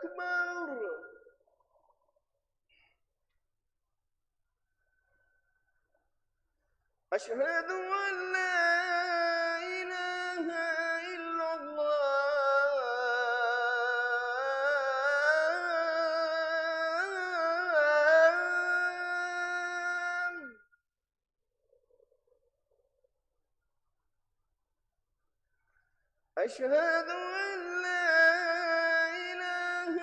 أكبر. أشهد أن لا إله إلا الله. أشهد أن لا إله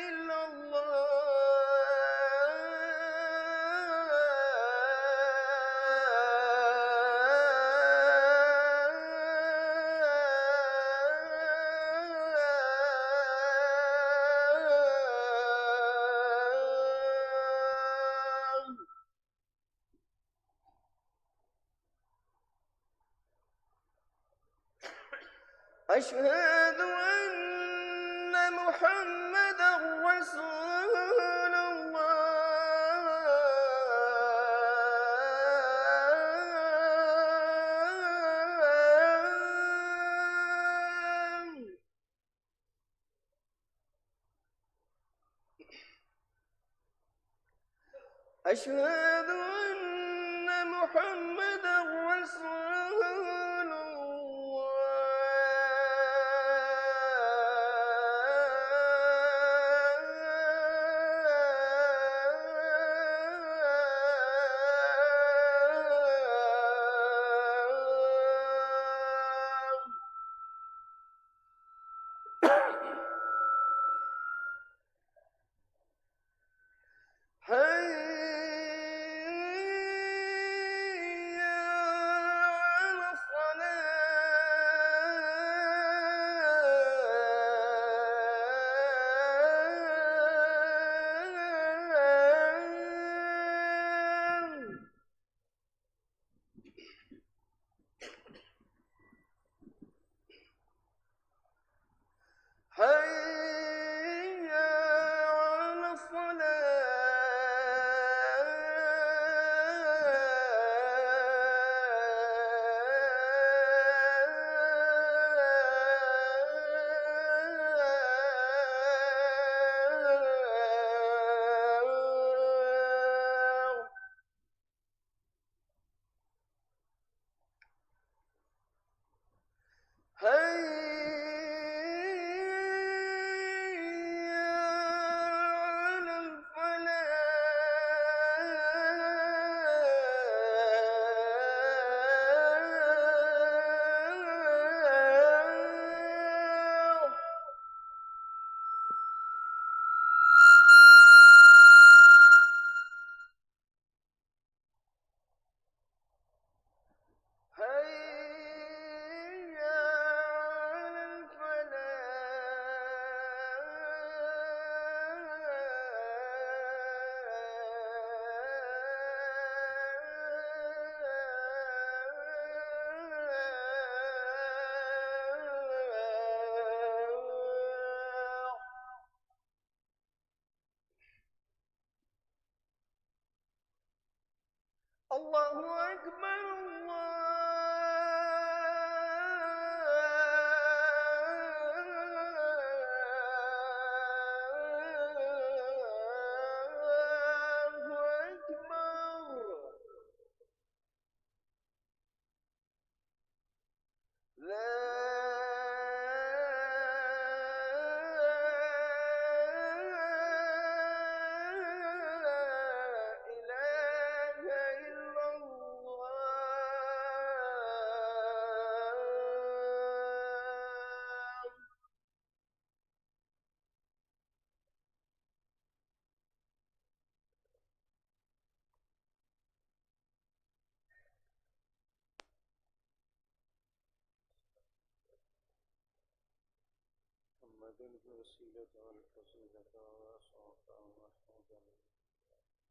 إلا الله. أشهد أن محمدا رسول الله. أشهد أن محمدا رسول حي على الصلاة. حي على الصلاة. حي على الفلاح. حي على الفلاح. الله أكبر. الله أكبر. لا إله إلا الله. محمد الوسيلة والفصيلة وصوتا محمودا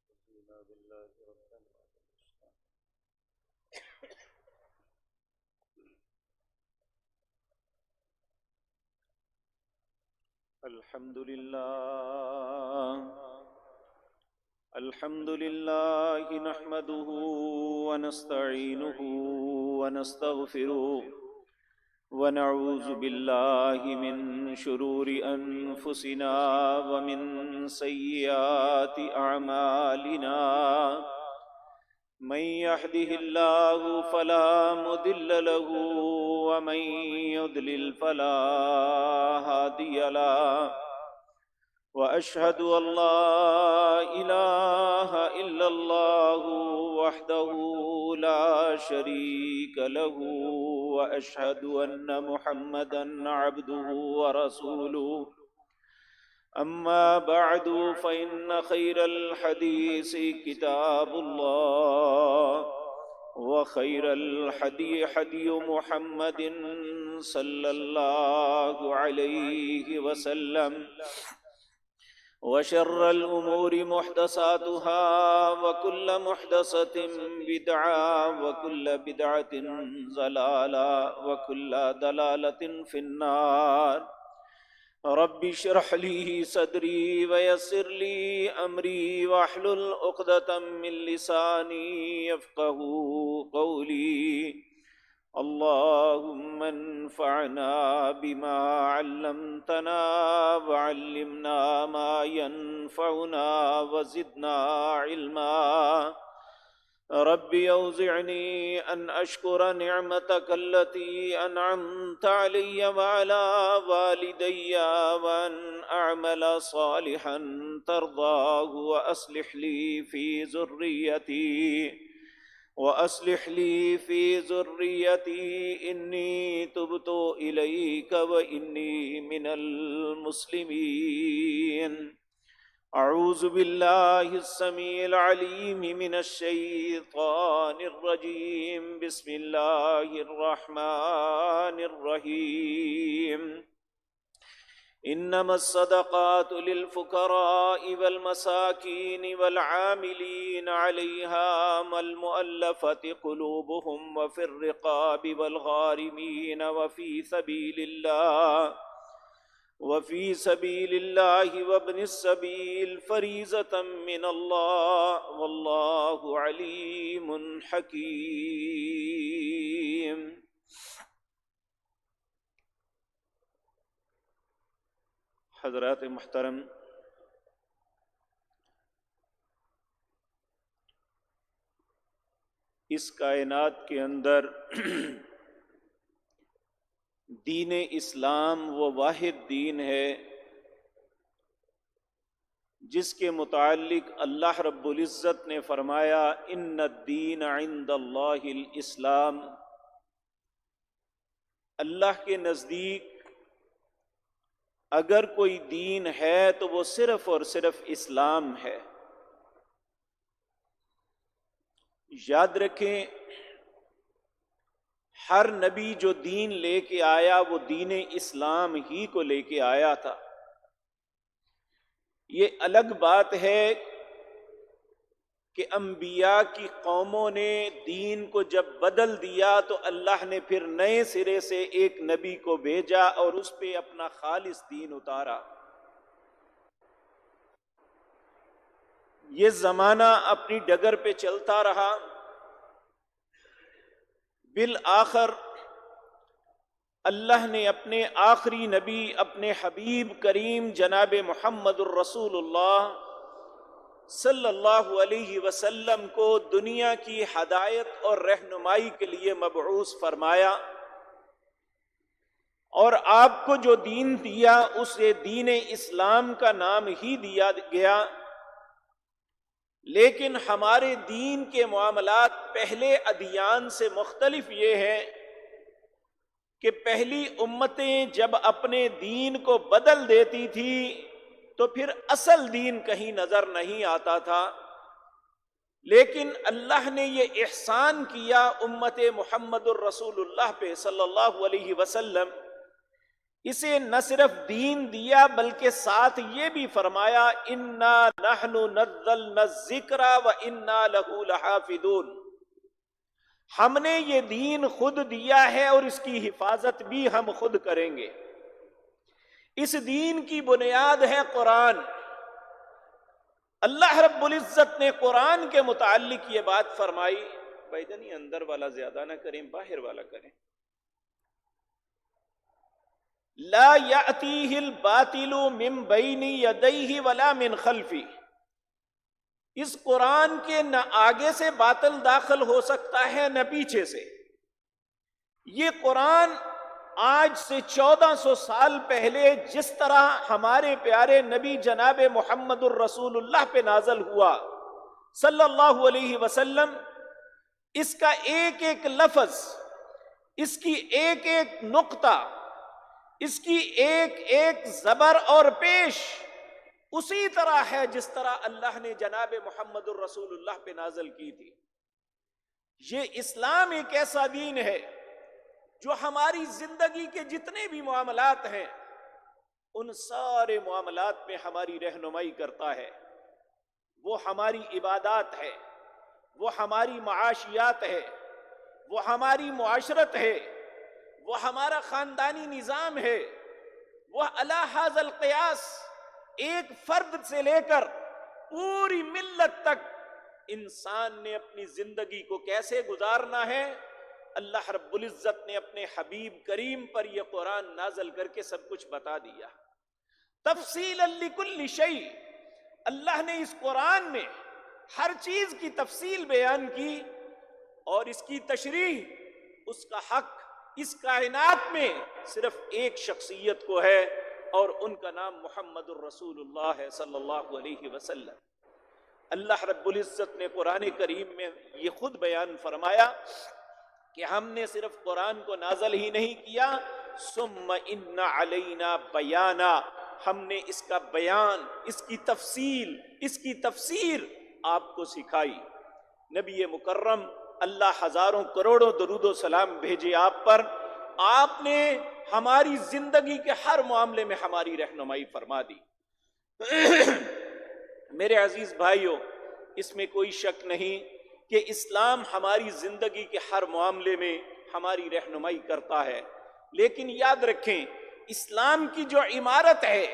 رضينا بالله ربا وبالإسلام. الحمد لله نحمده ونستعينه ونستغفره ونعوذ بالله من شرور أنفسنا ومن سيئات أعمالنا من يهده الله فلا مضل له ومن يضلل فلا هادي له وأشهد أن لا إله إلا الله وحده لا شريك له وأشهد أن محمدًا عبده ورسوله أما بعد فإن خير الحديث كتاب الله وخير الحدي حدي محمد صلى الله عليه وسلم وشر الأمور محدثاتها وكل محدثة بدعة وكل بدعة ضلالة وكل ضلالة في النار رب اشرح لي صدري ويسر لي أمري واحلل عقدة من لساني يفقهوا قولي اللهم انفعنا بما علمتنا وعلمنا ما ينفعنا وزدنا علما رب أوزعني أن أشكر نعمتك التي أنعمت علي وعلى والدي وأن أعمل صالحا ترضاه وأصلح لي في ذريتي إني تبت إليك وإني من المسلمين أعوذ بالله السميع العليم من الشيطان الرجيم بسم الله الرحمن الرحيم إنما الصدقات للفقراء والمساكين والعاملين عليها والمؤلفة قلوبهم وفي الرقاب والغارمين وفي سبيل الله وابن السبيل فريضة من الله والله عليم حكيم. حضرات محترم، اس کائنات کے اندر دین اسلام وہ واحد دین ہے جس کے متعلق اللہ رب العزت نے فرمایا ان الدین عند اللہ الاسلام. اللہ کے نزدیک اگر کوئی دین ہے تو وہ صرف اور صرف اسلام ہے. یاد رکھیں، ہر نبی جو دین لے کے آیا وہ دین اسلام ہی کو لے کے آیا تھا. یہ الگ بات ہے کہ انبیاء کی قوموں نے دین کو جب بدل دیا تو اللہ نے پھر نئے سرے سے ایک نبی کو بھیجا اور اس پہ اپنا خالص دین اتارا. یہ زمانہ اپنی ڈگر پہ چلتا رہا. بالآخر اللہ نے اپنے آخری نبی اپنے حبیب کریم جناب محمد الرسول اللہ صلی اللہ علیہ وسلم کو دنیا کی ہدایت اور رہنمائی کے لیے مبعوث فرمایا، اور آپ کو جو دین دیا اسے دین اسلام کا نام ہی دیا گیا. لیکن ہمارے دین کے معاملات پہلے ادیان سے مختلف یہ ہے کہ پہلی امتیں جب اپنے دین کو بدل دیتی تھی تو پھر اصل دین کہیں نظر نہیں آتا تھا. لیکن اللہ نے یہ احسان کیا امت محمد الرسول اللہ پہ صلی اللہ علیہ وسلم، اسے نہ صرف دین دیا بلکہ ساتھ یہ بھی فرمایا انا نحن نزلنا الذکر وانا لہ لحافظون. ہم نے یہ دین خود دیا ہے اور اس کی حفاظت بھی ہم خود کریں گے. اس دین کی بنیاد ہے قرآن. اللہ رب العزت نے قرآن کے متعلق یہ بات فرمائی. بھائی جان یہ اندر والا زیادہ نہ کریں، باہر والا کریں. لا یأتیہ الباطل من بین یدیہ ولا من خلفہ، اس قرآن کے نہ آگے سے باطل داخل ہو سکتا ہے نہ پیچھے سے۔ یہ قرآن آج سے 1400 سال پہلے جس طرح ہمارے پیارے نبی جناب محمد الرسول اللہ پہ نازل ہوا صلی اللہ علیہ وسلم، اس کا ایک ایک لفظ، اس کی ایک ایک نقطہ، اس کی ایک ایک زبر اور پیش اسی طرح ہے جس طرح اللہ نے جناب محمد الرسول اللہ پہ نازل کی تھی۔ یہ اسلام ایک ایسا دین ہے جو ہماری زندگی کے جتنے بھی معاملات ہیں ان سارے معاملات میں ہماری رہنمائی کرتا ہے۔ وہ ہماری عبادات ہے، وہ ہماری معاشیات ہے، وہ ہماری معاشرت ہے، وہ ہمارا خاندانی نظام ہے، وہ علی ھذا القیاس ایک فرد سے لے کر پوری ملت تک انسان نے اپنی زندگی کو کیسے گزارنا ہے، اللہ رب العزت نے اپنے حبیب کریم پر یہ قرآن نازل کر کے سب کچھ بتا دیا۔ تفصیلا لکل شیء، اللہ نے اس قرآن میں ہر چیز کی تفصیل بیان کی، اور اس کی تشریح، اس کا حق اس کائنات میں صرف ایک شخصیت کو ہے، اور ان کا نام محمد الرسول اللہ ہے صلی اللہ علیہ وسلم۔ اللہ رب العزت نے قرآن کریم میں یہ خود بیان فرمایا کہ ہم نے صرف قرآن کو نازل ہی نہیں کیا، ثم ان علینا بیانا، ہم نے اس کا بیان، اس کی تفصیل، اس کی تفسیر آپ کو سکھائی۔ نبی مکرم اللہ ہزاروں کروڑوں درود و سلام بھیجے آپ پر، آپ نے ہماری زندگی کے ہر معاملے میں ہماری رہنمائی فرما دی۔ میرے عزیز بھائیوں، اس میں کوئی شک نہیں کہ اسلام ہماری زندگی کے ہر معاملے میں ہماری رہنمائی کرتا ہے، لیکن یاد رکھیں اسلام کی جو عمارت ہے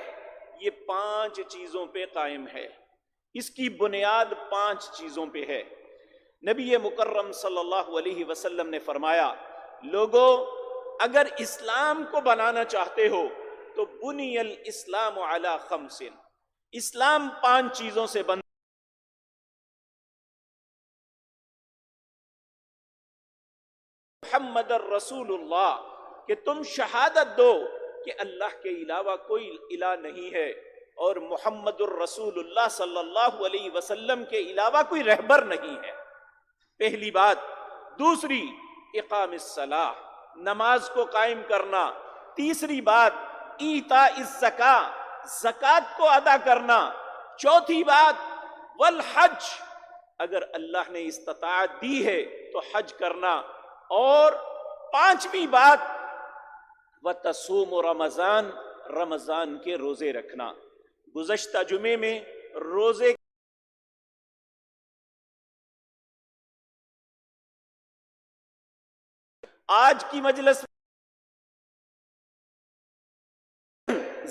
یہ 5 چیزوں پہ قائم ہے، اس کی بنیاد 5 چیزوں پہ ہے۔ نبی مکرم صلی اللہ علیہ وسلم نے فرمایا، لوگوں اگر اسلام کو بنانا چاہتے ہو تو بنی الاسلام علی 5، اسلام 5 چیزوں سے بن محمد الرسول اللہ، کہ تم شہادت دو کہ اللہ کے علاوہ کوئی الہ نہیں ہے، اور محمد الرسول اللہ صلی اللہ علیہ وسلم کے علاوہ کوئی رہبر نہیں ہے، پہلی بات۔ دوسری، اقام الصلاۃ، نماز کو قائم کرنا۔ تیسری بات، ایتاء الزکاۃ، زکوٰۃ کو ادا کرنا۔ چوتھی بات، والحج، اگر اللہ نے استطاعت دی ہے تو حج کرنا۔ اور 5ویں بات، وتصوم رمضان، رمضان کے روزے رکھنا۔ گزشتہ جمعے میں روزے آج کی مجلس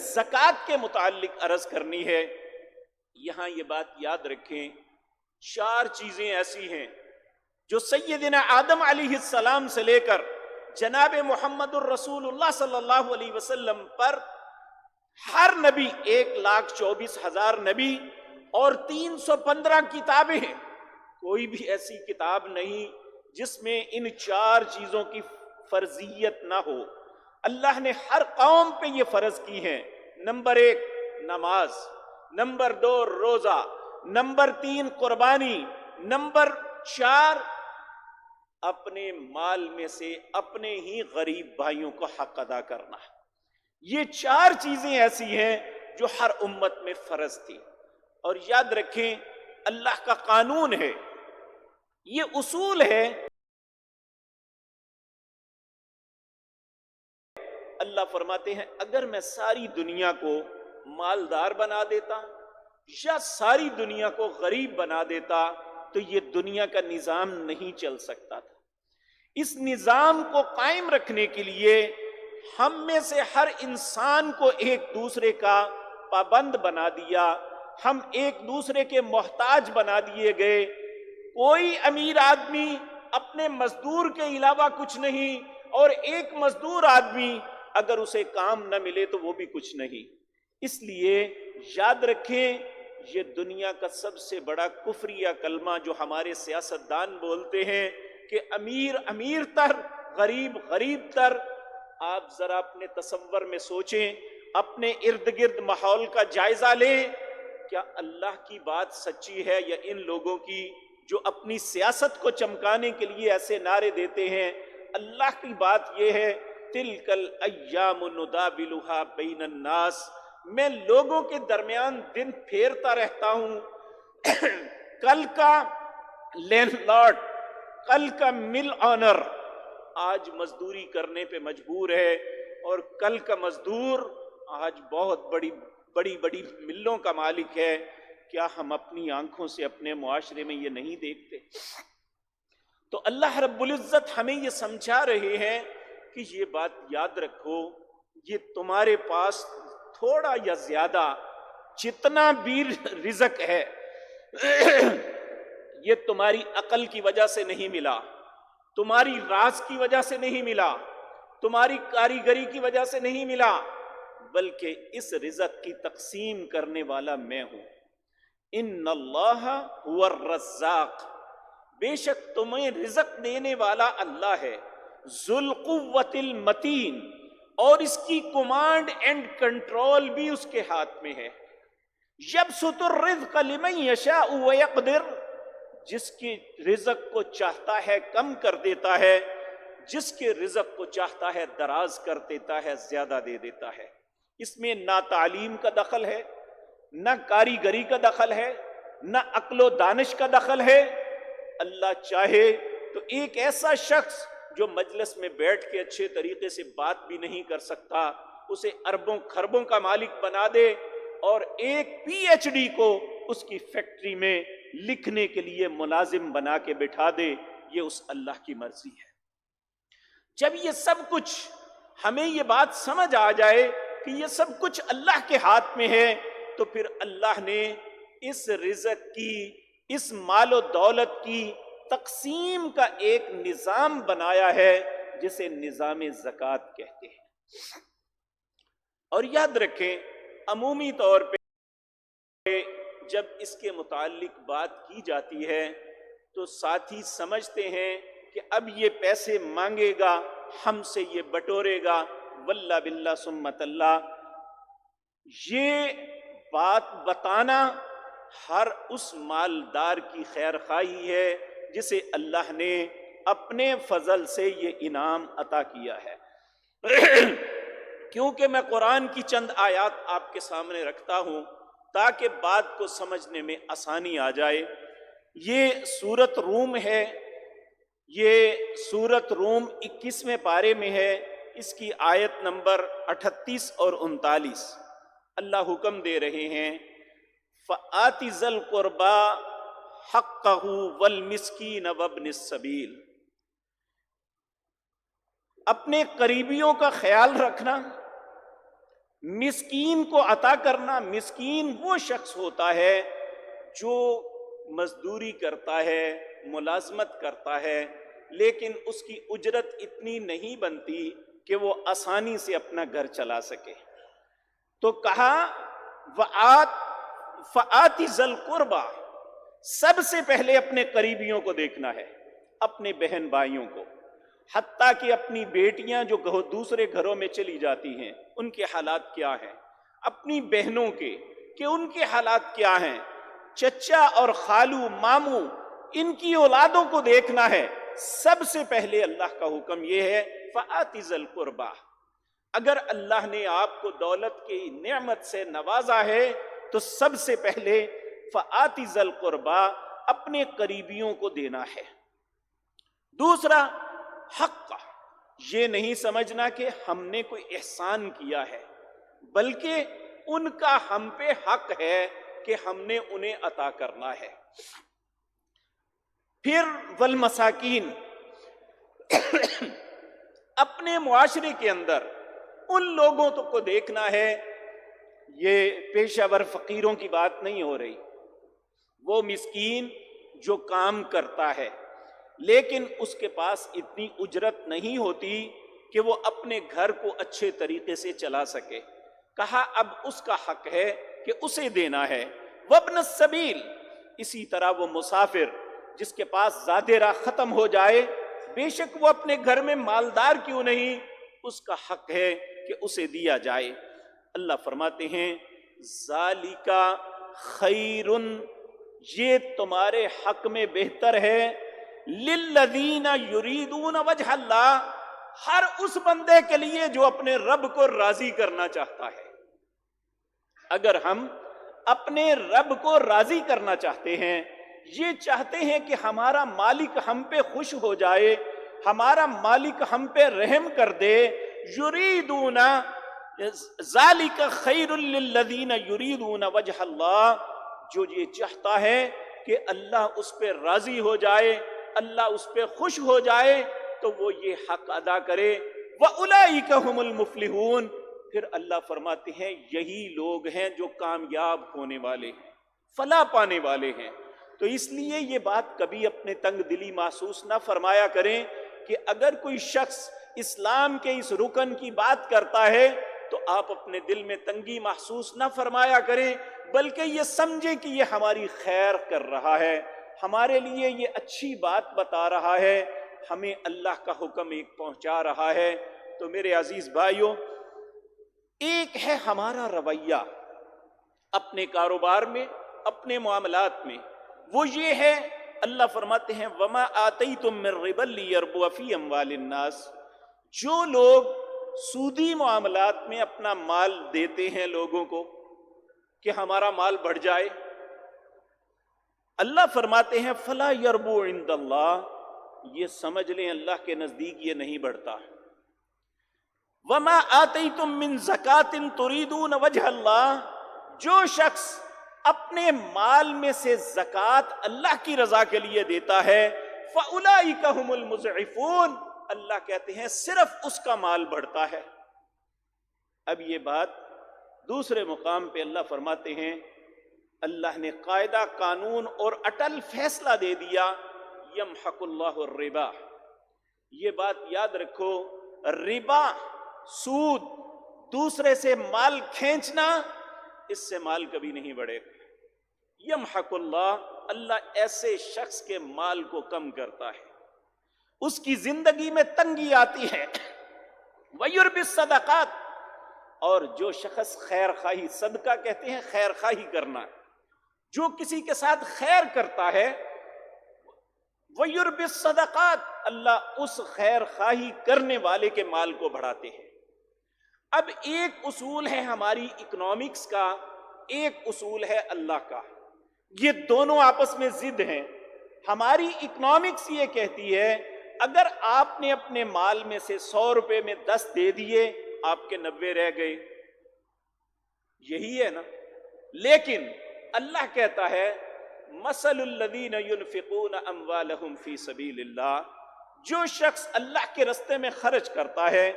زکوٰۃ کے متعلق عرض کرنی ہے۔ یہاں یہ بات یاد رکھیں، 4 چیزیں ایسی ہیں جو سیدنا آدم علیہ السلام سے لے کر جناب محمد الرسول اللہ صلی اللہ علیہ وسلم پر ہر نبی، 1,24,000 نبی اور 315 کتابیں ہیں، کوئی بھی ایسی کتاب نہیں جس میں ان 4 چیزوں کی فرضیت نہ ہو۔ اللہ نے ہر قوم پہ یہ فرض کی ہیں۔ نمبر 1 نماز، نمبر 2 روزہ، نمبر 3 قربانی، نمبر 4 اپنے مال میں سے اپنے ہی غریب بھائیوں کو حق ادا کرنا۔ یہ 4 چیزیں ایسی ہیں جو ہر امت میں فرض تھی۔ اور یاد رکھیں اللہ کا قانون ہے، یہ اصول ہے۔ اللہ فرماتے ہیں اگر میں ساری دنیا کو مالدار بنا دیتا یا ساری دنیا کو غریب بنا دیتا تو یہ دنیا کا نظام نہیں چل سکتا تھا۔ اس نظام کو قائم رکھنے کے لیے ہم میں سے ہر انسان کو ایک دوسرے کا پابند بنا دیا، ہم ایک دوسرے کے محتاج بنا دیے گئے۔ کوئی امیر آدمی اپنے مزدور کے علاوہ کچھ نہیں، اور ایک مزدور آدمی اگر اسے کام نہ ملے تو وہ بھی کچھ نہیں. اس لیے یاد رکھیں یہ دنیا کا سب سے بڑا کفریہ کلمہ جو ہمارے سیاستدان بولتے ہیں کہ امیر امیر تر، غریب غریب تر. آپ ذرا اپنے تصور میں سوچیں، اپنے ارد گرد ماحول کا جائزہ لیں. کیا اللہ کی بات سچی ہے یا ان لوگوں کی جو اپنی سیاست کو چمکانے کے لیے ایسے نعرے دیتے ہیں؟ اللہ کی بات یہ ہے تلک الایام نداولها بین الناس، میں لوگوں کے درمیان دن پھیرتا رہتا ہوں. کل کا لینڈ لارڈ، کل کا مل آنر آج مزدوری کرنے پہ مجبور ہے، اور کل کا مزدور آج بہت بڑی بڑی بڑی ملوں کا مالک ہے. کیا ہم اپنی آنکھوں سے اپنے معاشرے میں یہ نہیں دیکھتے؟ تو اللہ رب العزت ہمیں یہ سمجھا رہے ہیں کہ یہ بات یاد رکھو، یہ تمہارے پاس تھوڑا یا زیادہ جتنا بھی رزق ہے یہ تمہاری عقل کی وجہ سے نہیں ملا، تمہاری راز کی وجہ سے نہیں ملا، تمہاری کاریگری کی وجہ سے نہیں ملا، بلکہ اس رزق کی تقسیم کرنے والا میں ہوں. ان اللہ هو الرزاق، بے شک تمہیں رزق دینے والا اللہ ہے. ذو القوت المتین، اور اس کی کمانڈ اینڈ کنٹرول بھی اس کے ہاتھ میں ہے. یبسط الرزق لمن یشاء ویقدر، جس کے رزق کو چاہتا ہے کم کر دیتا ہے، جس کے رزق کو چاہتا ہے دراز کر دیتا ہے، زیادہ دے دیتا ہے. اس میں نہ تعلیم کا دخل ہے، نہ کاریگری کا دخل ہے، نہ عقل و دانش کا دخل ہے. اللہ چاہے تو ایک ایسا شخص جو مجلس میں بیٹھ کے اچھے طریقے سے بات بھی نہیں کر سکتا، اسے اربوں خربوں کا مالک بنا دے، اور ایک پی ایچ ڈی کو اس کی فیکٹری میں لکھنے کے لیے ملازم بنا کے بٹھا دے. یہ اس اللہ کی مرضی ہے. جب یہ سب کچھ ہمیں یہ بات سمجھ آ جائے کہ یہ سب کچھ اللہ کے ہاتھ میں ہے، تو پھر اللہ نے اس رزق کی، اس مال و دولت کی تقسیم کا ایک نظام بنایا ہے جسے نظام زکوٰۃ کہتے ہیں. اور یاد رکھیں عمومی طور پہ جب اس کے متعلق بات کی جاتی ہے تو ساتھی سمجھتے ہیں کہ اب یہ پیسے مانگے گا، ہم سے یہ بٹورے گا. واللہ باللہ سمت اللہ، یہ بات بتانا ہر اس مالدار کی خیر خواہی ہے جسے اللہ نے اپنے فضل سے یہ انعام عطا کیا ہے. کیونکہ میں قرآن کی چند آیات آپ کے سامنے رکھتا ہوں تاکہ بات کو سمجھنے میں آسانی آ جائے. یہ سورت روم ہے، یہ سورت روم 21ویں پارے میں ہے. اس کی آیت نمبر 38 اور 39. اللہ حکم دے رہے ہیں فَآتِ ذَا الْقُرْبَى حَقَّهُ وَالْمِسْكِينَ وَابْنِ السَّبِيلِ، اپنے قریبیوں کا خیال رکھنا، مسکین کو عطا کرنا. مسکین وہ شخص ہوتا ہے جو مزدوری کرتا ہے، ملازمت کرتا ہے، لیکن اس کی اجرت اتنی نہیں بنتی کہ وہ آسانی سے اپنا گھر چلا سکے. تو کہا فَآتِ ذَا الْقُرْبَى، سب سے پہلے اپنے قریبیوں کو دیکھنا ہے، اپنے بہن بھائیوں کو، حتیٰ کہ اپنی بیٹیاں جو دوسرے گھروں میں چلی جاتی ہیں ان کے حالات کیا ہیں، اپنی بہنوں کے کہ ان کے حالات کیا ہیں، چچا اور خالو ماموں ان کی اولادوں کو دیکھنا ہے. سب سے پہلے اللہ کا حکم یہ ہے فَآتِ ذَا الْقُرْبَى. اگر اللہ نے آپ کو دولت کی نعمت سے نوازا ہے تو سب سے پہلے فَآتِ ذَا الْقُرْبَى، اپنے قریبیوں کو دینا ہے. دوسرا حق، یہ نہیں سمجھنا کہ ہم نے کوئی احسان کیا ہے، بلکہ ان کا ہم پہ حق ہے کہ ہم نے انہیں عطا کرنا ہے. پھر والمساکین، اپنے معاشرے کے اندر ان لوگوں کو دیکھنا ہے. یہ پیشہ ور فقیروں کی بات نہیں ہو رہی، وہ مسکین جو کام کرتا ہے لیکن اس کے پاس اتنی اجرت نہیں ہوتی کہ وہ اپنے گھر کو اچھے طریقے سے چلا سکے. کہا اب اس کا حق ہے کہ اسے دینا ہے. وابن السبیل، اسی طرح وہ مسافر جس کے پاس زاد راہ ختم ہو جائے، بے شک وہ اپنے گھر میں مالدار کیوں نہیں، اس کا حق ہے کہ اسے دیا جائے. اللہ فرماتے ہیں ذالکا خیرن، یہ تمہارے حق میں بہتر ہے، للذین یریدون وجہ اللہ، ہر اس بندے کے لیے جو اپنے رب کو راضی کرنا چاہتا ہے. اگر ہم اپنے رب کو راضی کرنا چاہتے ہیں، یہ چاہتے ہیں کہ ہمارا مالک ہم پہ خوش ہو جائے، ہمارا مالک ہم پہ رحم کر دے، یریدون ذالک خیر للذین یریدون وجہ اللہ، جو یہ چاہتا ہے کہ اللہ اس پہ راضی ہو جائے، اللہ اس پہ خوش ہو جائے، تو وہ یہ حق ادا کرے. وَأُولَئِكَ هُمُ الْمُفْلِحُونَ، پھر اللہ فرماتے ہیں یہی لوگ ہیں جو کامیاب ہونے والے ہیں، فلاح پانے والے ہیں. تو اس لیے یہ بات کبھی اپنے تنگ دلی محسوس نہ فرمایا کریں کہ اگر کوئی شخص اسلام کے اس رکن کی بات کرتا ہے تو آپ اپنے دل میں تنگی محسوس نہ فرمایا کریں، بلکہ یہ سمجھیں کہ یہ ہماری خیر کر رہا ہے، ہمارے لیے یہ اچھی بات بتا رہا ہے، ہمیں اللہ کا حکم ایک پہنچا رہا ہے. تو میرے عزیز بھائیوں، ایک ہے ہمارا رویہ اپنے کاروبار میں، اپنے معاملات میں، وہ یہ ہے اللہ فرماتے ہیں وَمَا آتَيْتُم مِّن رِّبًا لِّيَرْبُوَ فِي أَمْوَالِ النَّاسِ، جو لوگ سودی معاملات میں اپنا مال دیتے ہیں لوگوں کو کہ ہمارا مال بڑھ جائے، اللہ فرماتے ہیں فَلَا يَرْبُو عِندَ اللَّهِ، یہ سمجھ لیں اللہ کے نزدیک یہ نہیں بڑھتا. وَمَا آتَيْتُم مِّن زَكَاةٍ تُرِيدُونَ وَجْهَ اللَّهِ، جو شخص اپنے مال میں سے زکوٰۃ اللہ کی رضا کے لیے دیتا ہے، فَأُولَئِكَ هُمُ الْمُضْعِفُونَ، اللہ کہتے ہیں صرف اس کا مال بڑھتا ہے. اب یہ بات دوسرے مقام پہ اللہ فرماتے ہیں، اللہ نے قاعدہ قانون اور اٹل فیصلہ دے دیا، یمحق اللہ الربا. یہ بات یاد رکھو، ربا، سود، دوسرے سے مال کھینچنا، اس سے مال کبھی نہیں بڑھے گا. یمحق اللہ، اللہ ایسے شخص کے مال کو کم کرتا ہے، اس کی زندگی میں تنگی آتی ہے. وَيُرْبِ الصَّدَقَاتِ، اور جو شخص خیر خواہی، صدقہ کہتے ہیں خیر خواہی کرنا، جو کسی کے ساتھ خیر کرتا ہے، وَيُرْبِ الصَّدَقَاتِ، اللہ اس خیر خواہی کرنے والے کے مال کو بڑھاتے ہیں. اب ایک اصول ہے ہماری اکنامکس کا، ایک اصول ہے اللہ کا، یہ دونوں آپس میں ضد ہیں. ہماری اکنامکس یہ کہتی ہے اگر آپ نے اپنے مال میں سے 100 روپے میں 10 دے دیے، آپ کے 90 رہ گئے، یہی ہے نا. لیکن اللہ کہتا ہے مثل الذین ينفقون اموالهم فی سبیل اللہ، جو شخص اللہ کے راستے میں خرچ کرتا ہے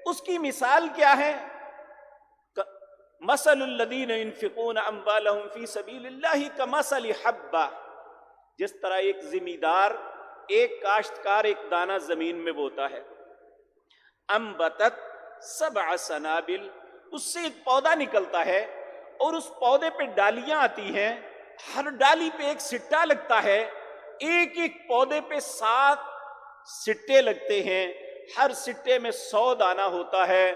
اس کی مثال کیا ہے؟ مثل الذین ينفقون اموالهم فی سبیل اللہ کمثل حبہ، جس طرح ایک زمیندار، ایک کاشتکار ایک دانہ زمین میں بوتا ہے، انبتت 7 سنابل، اس سے ایک پودا نکلتا ہے اور اس پودے پہ ڈالیاں آتی ہیں، ہر ڈالی پہ ایک سٹا لگتا ہے، ایک ایک پودے پہ 7 سٹے لگتے ہیں، ہر سٹے میں 100 دانہ ہوتا ہے.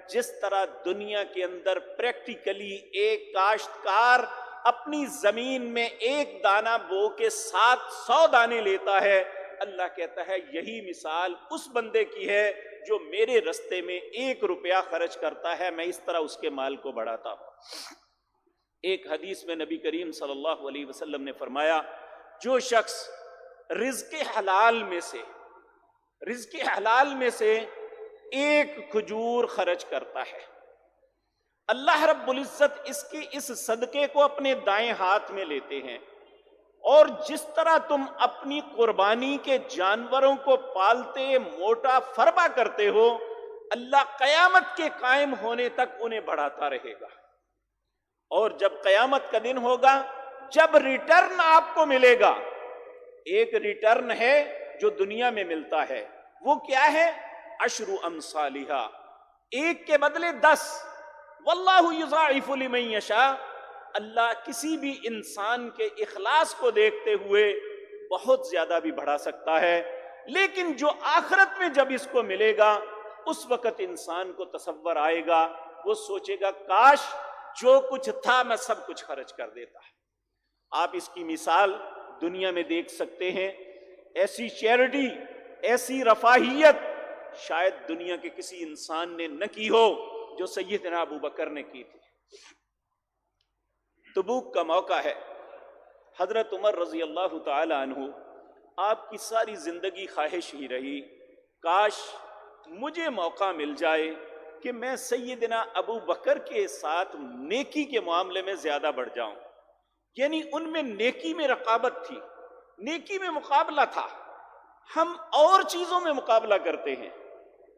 جس طرح دنیا کے اندر پریکٹیکلی ایک کاشتکار اپنی زمین میں ایک دانہ بو کے 700 دانے لیتا ہے، اللہ کہتا ہے یہی مثال اس بندے کی ہے جو میرے رستے میں 1 روپیہ خرچ کرتا ہے، میں اس طرح اس کے مال کو بڑھاتا ہوں. ایک حدیث میں نبی کریم صلی اللہ علیہ وسلم نے فرمایا جو شخص رزق حلال میں سے 1 کھجور خرچ کرتا ہے، اللہ رب العزت اس صدقے کو اپنے دائیں ہاتھ میں لیتے ہیں. اور جس طرح تم اپنی قربانی کے جانوروں کو پالتے موٹا فربا کرتے ہو، اللہ قیامت کے قائم ہونے تک انہیں بڑھاتا رہے گا. اور جب قیامت کا دن ہوگا، جب ریٹرن آپ کو ملے گا، ایک ریٹرن ہے جو دنیا میں ملتا ہے، وہ کیا ہے عشر امثالھا، ایک کے بدلے 10. واللہ یضاعف لمن یشاء، اللہ کسی بھی انسان کے اخلاص کو دیکھتے ہوئے بہت زیادہ بھی بڑھا سکتا ہے. لیکن جو آخرت میں جب اس کو ملے گا اس وقت انسان کو تصور آئے گا، وہ سوچے گا کاش جو کچھ تھا میں سب کچھ خرچ کر دیتا. آپ اس کی مثال دنیا میں دیکھ سکتے ہیں. ایسی چیریٹی، ایسی رفاہیت شاید دنیا کے کسی انسان نے نہ کی ہو جو سیدنا ابو بکر نے کی تھی. تبوک کا موقع ہے. حضرت عمر رضی اللہ تعالی عنہ، آپ کی ساری زندگی خواہش ہی رہی کاش مجھے موقع مل جائے کہ میں سیدنا ابو بکر کے ساتھ نیکی کے معاملے میں زیادہ بڑھ جاؤں. یعنی ان میں نیکی میں رقابت تھی، نیکی میں مقابلہ تھا. ہم اور چیزوں میں مقابلہ کرتے ہیں،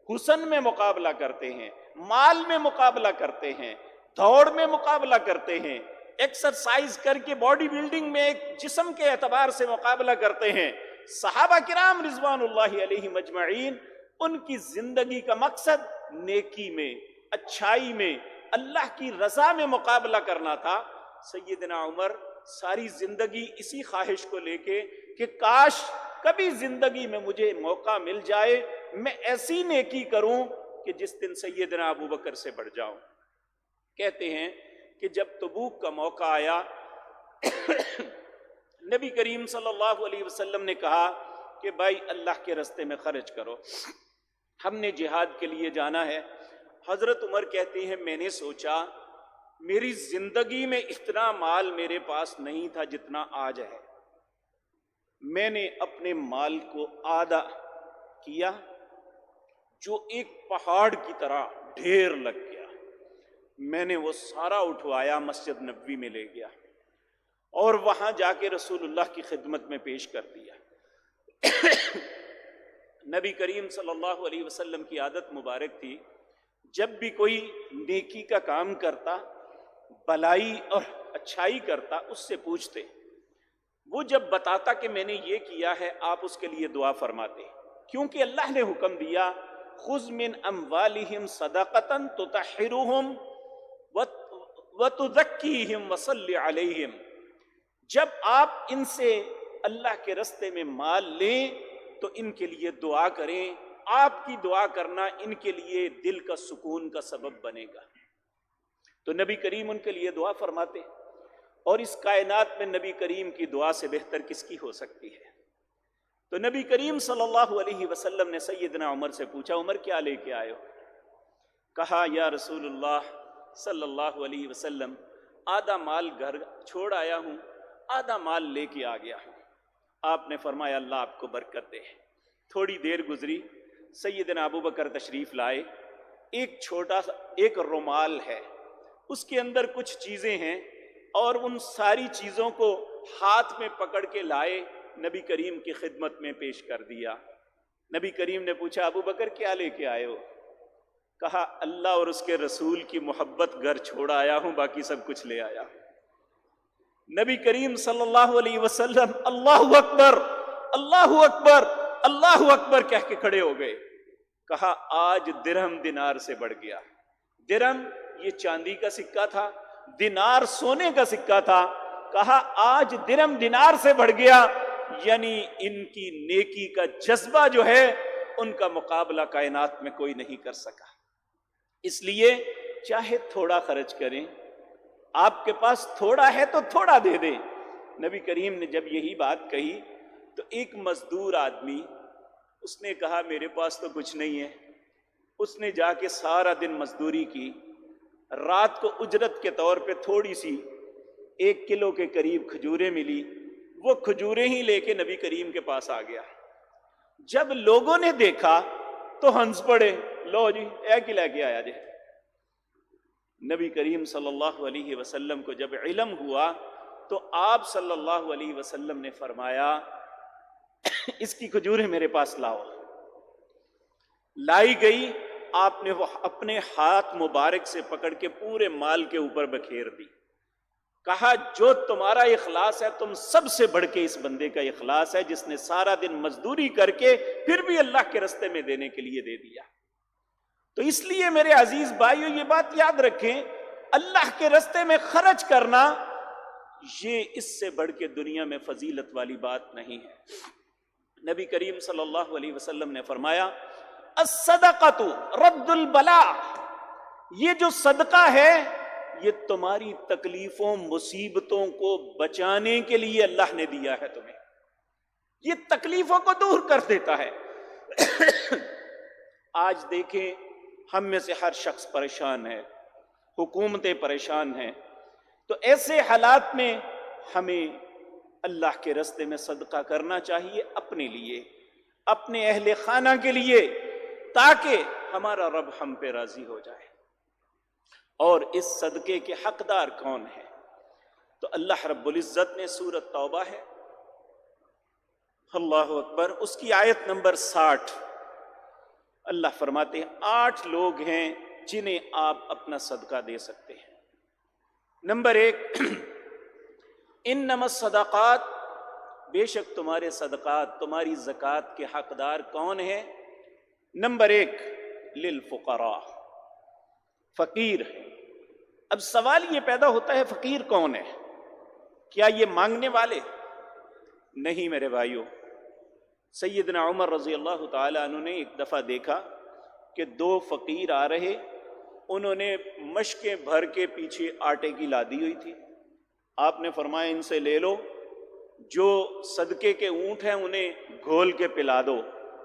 حسن میں مقابلہ کرتے ہیں، مال میں مقابلہ کرتے ہیں، دوڑ میں مقابلہ کرتے ہیں، ایکسرسائز کر کے باڈی بلڈنگ میں ایک جسم کے اعتبار سے مقابلہ کرتے ہیں. صحابہ کرام رضوان اللہ علیہم اجمعین، ان کی زندگی کا مقصد نیکی میں، اچھائی میں، اللہ کی رضا میں مقابلہ کرنا تھا. سیدنا عمر ساری زندگی اسی خواہش کو لے کے کہ کاش کبھی زندگی میں مجھے موقع مل جائے میں ایسی نیکی کروں کہ جس دن سیدنا ابو بکر سے بڑھ جاؤں. کہتے ہیں کہ جب تبوک کا موقع آیا نبی کریم صلی اللہ علیہ وسلم نے کہا کہ بھائی اللہ کے راستے میں خرچ کرو، ہم نے جہاد کے لیے جانا ہے. حضرت عمر کہتے ہیں میں نے سوچا میری زندگی میں اتنا مال میرے پاس نہیں تھا جتنا آج ہے. میں نے اپنے مال کو آدھا کیا جو ایک پہاڑ کی طرح ڈھیر لگ گیا. میں نے وہ سارا اٹھوایا مسجد نبوی میں لے گیا اور وہاں جا کے رسول اللہ کی خدمت میں پیش کر دیا. نبی کریم صلی اللہ علیہ وسلم کی عادت مبارک تھی جب بھی کوئی نیکی کا کام کرتا، بلائی اور اچھائی کرتا، اس سے پوچھتے. وہ جب بتاتا کہ میں نے یہ کیا ہے آپ اس کے لیے دعا فرماتے، کیونکہ اللہ نے حکم دیا خذ من اموالہم صدقۃ تطہرہم وتزکیہم وصلی علیہم. جب آپ ان سے اللہ کے راستے میں مال لیں تو ان کے لیے دعا کریں. آپ کی دعا کرنا ان کے لیے دل کا سکون کا سبب بنے گا. تو نبی کریم ان کے لیے دعا فرماتے، اور اس کائنات میں نبی کریم کی دعا سے بہتر کس کی ہو سکتی ہے. تو نبی کریم صلی اللہ علیہ وسلم نے سیدنا عمر سے پوچھا عمر کیا لے کے آئے ہو؟ کہا یا رسول اللہ صلی اللہ علیہ وسلم آدھا مال گھر چھوڑ آیا ہوں، آدھا مال لے کے آ گیا ہوں. آپ نے فرمایا اللہ آپ کو برکت دے. تھوڑی دیر گزری، سیدنا ابو بکر تشریف لائے. ایک چھوٹا سا ایک رومال ہے، اس کے اندر کچھ چیزیں ہیں، اور ان ساری چیزوں کو ہاتھ میں پکڑ کے لائے، نبی کریم کی خدمت میں پیش کر دیا. نبی کریم نے پوچھا ابو بکر کیا لے کے آئے ہو؟ کہا اللہ اور اس کے رسول کی محبت گھر چھوڑ آیا ہوں، باقی سب کچھ لے آیا. نبی کریم صلی اللہ علیہ وسلم اللہ اکبر اللہ اکبر اللہ اکبر کہہ کے کھڑے ہو گئے. کہا آج درہم دینار سے بڑھ گیا. درہم یہ چاندی کا سکہ تھا، دینار سونے کا سکہ تھا. کہا آج درہم دینار سے بڑھ گیا. یعنی ان کی نیکی کا جذبہ جو ہے ان کا مقابلہ کائنات میں کوئی نہیں کر سکا. اس لیے چاہے تھوڑا خرچ کریں، آپ کے پاس تھوڑا ہے تو تھوڑا دے دیں. نبی کریم نے جب یہی بات کہی تو ایک مزدور آدمی، اس نے کہا میرے پاس تو کچھ نہیں ہے. اس نے جا کے سارا دن مزدوری کی. رات کو اجرت کے طور پہ تھوڑی سی 1 کلو کے قریب کھجوریں ملی. وہ کھجوریں ہی لے کے نبی کریم کے پاس آ گیا. جب لوگوں نے دیکھا تو ہنس پڑے، لو جی ایک ہی لے کے آیا جی. نبی کریم صلی اللہ علیہ وسلم کو جب علم ہوا تو آپ صلی اللہ علیہ وسلم نے فرمایا اس کی کھجوریں میرے پاس لاؤ. لائی گئی. آپ نے وہ اپنے ہاتھ مبارک سے پکڑ کے پورے مال کے اوپر بکھیر دی. کہا جو تمہارا اخلاص ہے تم سب سے بڑھ کے اس بندے کا اخلاص ہے جس نے سارا دن مزدوری کر کے پھر بھی اللہ کے راستے میں دینے کے لیے دے دیا. تو اس لیے میرے عزیز بھائیو یہ بات یاد رکھیں، اللہ کے راستے میں خرچ کرنا یہ اس سے بڑھ کے دنیا میں فضیلت والی بات نہیں ہے. نبی کریم صلی اللہ علیہ وسلم نے فرمایا الصدقۃ رد البلاء، یہ جو صدقہ ہے یہ تمہاری تکلیفوں مصیبتوں کو بچانے کے لیے اللہ نے دیا ہے تمہیں، یہ تکلیفوں کو دور کر دیتا ہے. آج دیکھیں ہم میں سے ہر شخص پریشان ہے، حکومتیں پریشان ہیں، تو ایسے حالات میں ہمیں اللہ کے راستے میں صدقہ کرنا چاہیے اپنے لیے، اپنے اہل خانہ کے لیے، تاکہ ہمارا رب ہم پہ راضی ہو جائے. اور اس صدقے کے حقدار کون ہیں؟ تو اللہ رب العزت نے سورۃ توبہ ہے، اللہ اکبر، اس کی آیت نمبر 60 اللہ فرماتے ہیں 8 لوگ ہیں جنہیں آپ اپنا صدقہ دے سکتے ہیں. نمبر 1 انما الصدقات، بے شک تمہارے صدقات، تمہاری زکوٰۃ کے حقدار کون ہیں؟ نمبر 1 للفقراء، فقیر ہے. اب سوال یہ پیدا ہوتا ہے فقیر کون ہے؟ کیا یہ مانگنے والے؟ نہیں میرے بھائیو. سیدنا عمر رضی اللہ تعالی عنہ نے ایک دفعہ دیکھا کہ 2 فقیر آ رہے، انہوں نے مشکیں بھر کے پیچھے آٹے کی لادی ہوئی تھی. آپ نے فرمایا ان سے لے لو، جو صدقے کے اونٹ ہیں انہیں گھول کے پلا دو.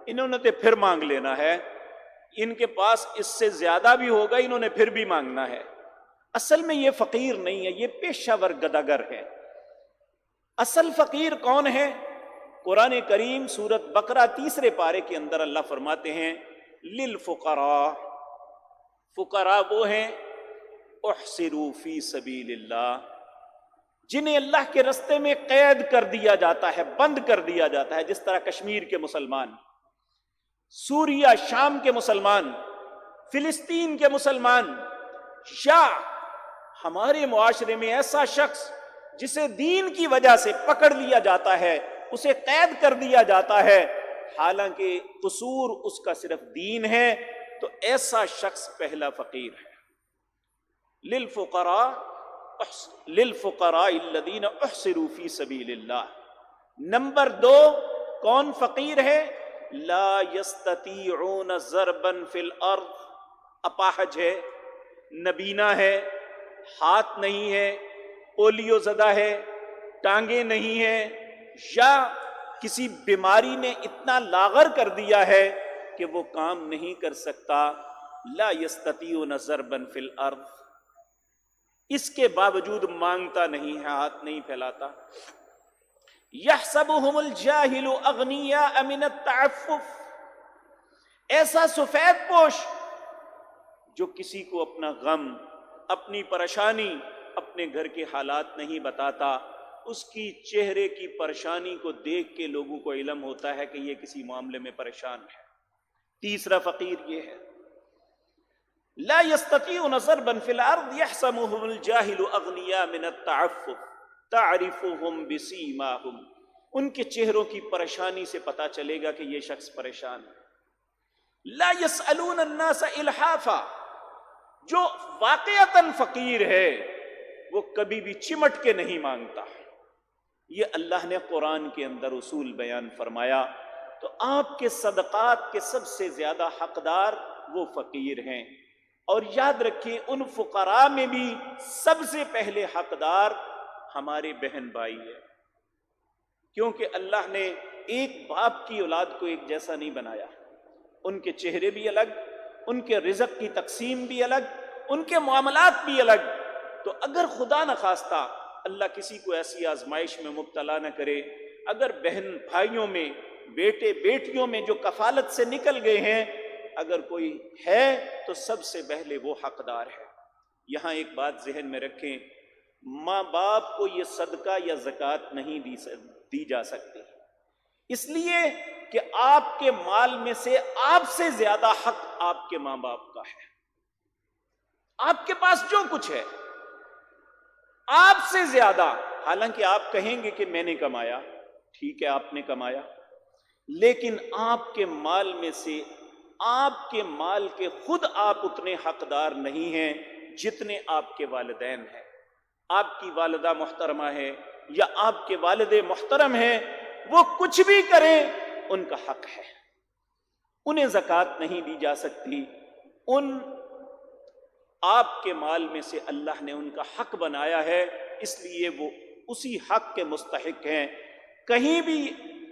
انہوں نے تو پھر مانگ لینا ہے، ان کے پاس اس سے زیادہ بھی ہوگا، انہوں نے پھر بھی مانگنا ہے. اصل میں یہ فقیر نہیں ہے، یہ پیشہ ور گداگر ہے. اصل فقیر کون ہے؟ قرآن کریم سورۃ بقرہ 3 پارے کے اندر اللہ فرماتے ہیں للفقراء، فقراء وہ ہیں احصروا فی سبیل اللہ، جنہیں اللہ کے راستے میں قید کر دیا جاتا ہے، بند کر دیا جاتا ہے. جس طرح کشمیر کے مسلمان، سوریہ شام کے مسلمان، فلسطین کے مسلمان، یا ہمارے معاشرے میں ایسا شخص جسے دین کی وجہ سے پکڑ لیا جاتا ہے، اسے قید کر دیا جاتا ہے، حالانکہ قصور اس کا صرف دین ہے، تو ایسا شخص پہلا فقیر ہے. للفقراء الذین احصروا فی سبیل اللہ. نمبر 2 کون فقیر ہے؟ لا یستطیعون ضربا فی الارض، اپاہج ہے، نبینا ہے، ہاتھ نہیں ہے، پولیو زدہ ہے، ٹانگیں نہیں ہیں، یا کسی بیماری نے اتنا لاغر کر دیا ہے کہ وہ کام نہیں کر سکتا. لا یستطیعون ضربا فی الارض، اس کے باوجود مانگتا نہیں ہے، ہاتھ نہیں پھیلاتا. یحسبهم الجاہل اغنیاء من التعفف، ایسا سفید پوش جو کسی کو اپنا غم، اپنی پریشانی، اپنے گھر کے حالات نہیں بتاتا، اس کی چہرے کی پریشانی کو دیکھ کے لوگوں کو علم ہوتا ہے کہ یہ کسی معاملے میں پریشان ہے. تیسرا فقیر یہ ہے لا یستطیعون ضربا فی الارض یحسبهم الجاہل اغنیاء من التعفف تعرفهم بسیماهم، ان کے چہروں کی پریشانی سے پتا چلے گا کہ یہ شخص پریشان ہے. لا یسألون الناس الحافا، جو واقعتاً فقیر ہے وہ کبھی بھی چمٹ کے نہیں مانگتا. یہ اللہ نے قرآن کے اندر اصول بیان فرمایا. تو آپ کے صدقات کے سب سے زیادہ حقدار وہ فقیر ہیں. اور یاد رکھیں ان فقراء میں بھی سب سے پہلے حقدار ہمارے بہن بھائی ہیں، کیونکہ اللہ نے ایک باپ کی اولاد کو ایک جیسا نہیں بنایا. ان کے چہرے بھی الگ، ان کے رزق کی تقسیم بھی الگ، ان کے معاملات بھی الگ. تو اگر خدا نخواستہ اللہ کسی کو ایسی آزمائش میں مبتلا نہ کرے، اگر بہن بھائیوں میں، بیٹے بیٹیوں میں جو کفالت سے نکل گئے ہیں اگر کوئی ہے تو سب سے پہلے وہ حقدار ہے. یہاں ایک بات ذہن میں رکھیں، ماں باپ کو یہ صدقہ یا زکوٰۃ نہیں دی جا سکتی، اس لیے کہ آپ کے مال میں سے آپ سے زیادہ حق آپ کے ماں باپ کا ہے. آپ کے پاس جو کچھ ہے آپ سے زیادہ، حالانکہ آپ کہیں گے کہ میں نے کمایا، ٹھیک ہے آپ نے کمایا، لیکن آپ کے مال میں سے، آپ کے مال کے خود آپ اتنے حقدار نہیں ہیں جتنے آپ کے والدین ہیں۔ آپ کی والدہ محترمہ ہے یا آپ کے والد محترم ہیں، وہ کچھ بھی کریں ان کا حق ہے، انہیں زکوٰۃ نہیں دی جا سکتی۔ ان آپ کے مال میں سے اللہ نے ان کا حق بنایا ہے، اس لیے وہ اسی حق کے مستحق ہیں۔ کہیں بھی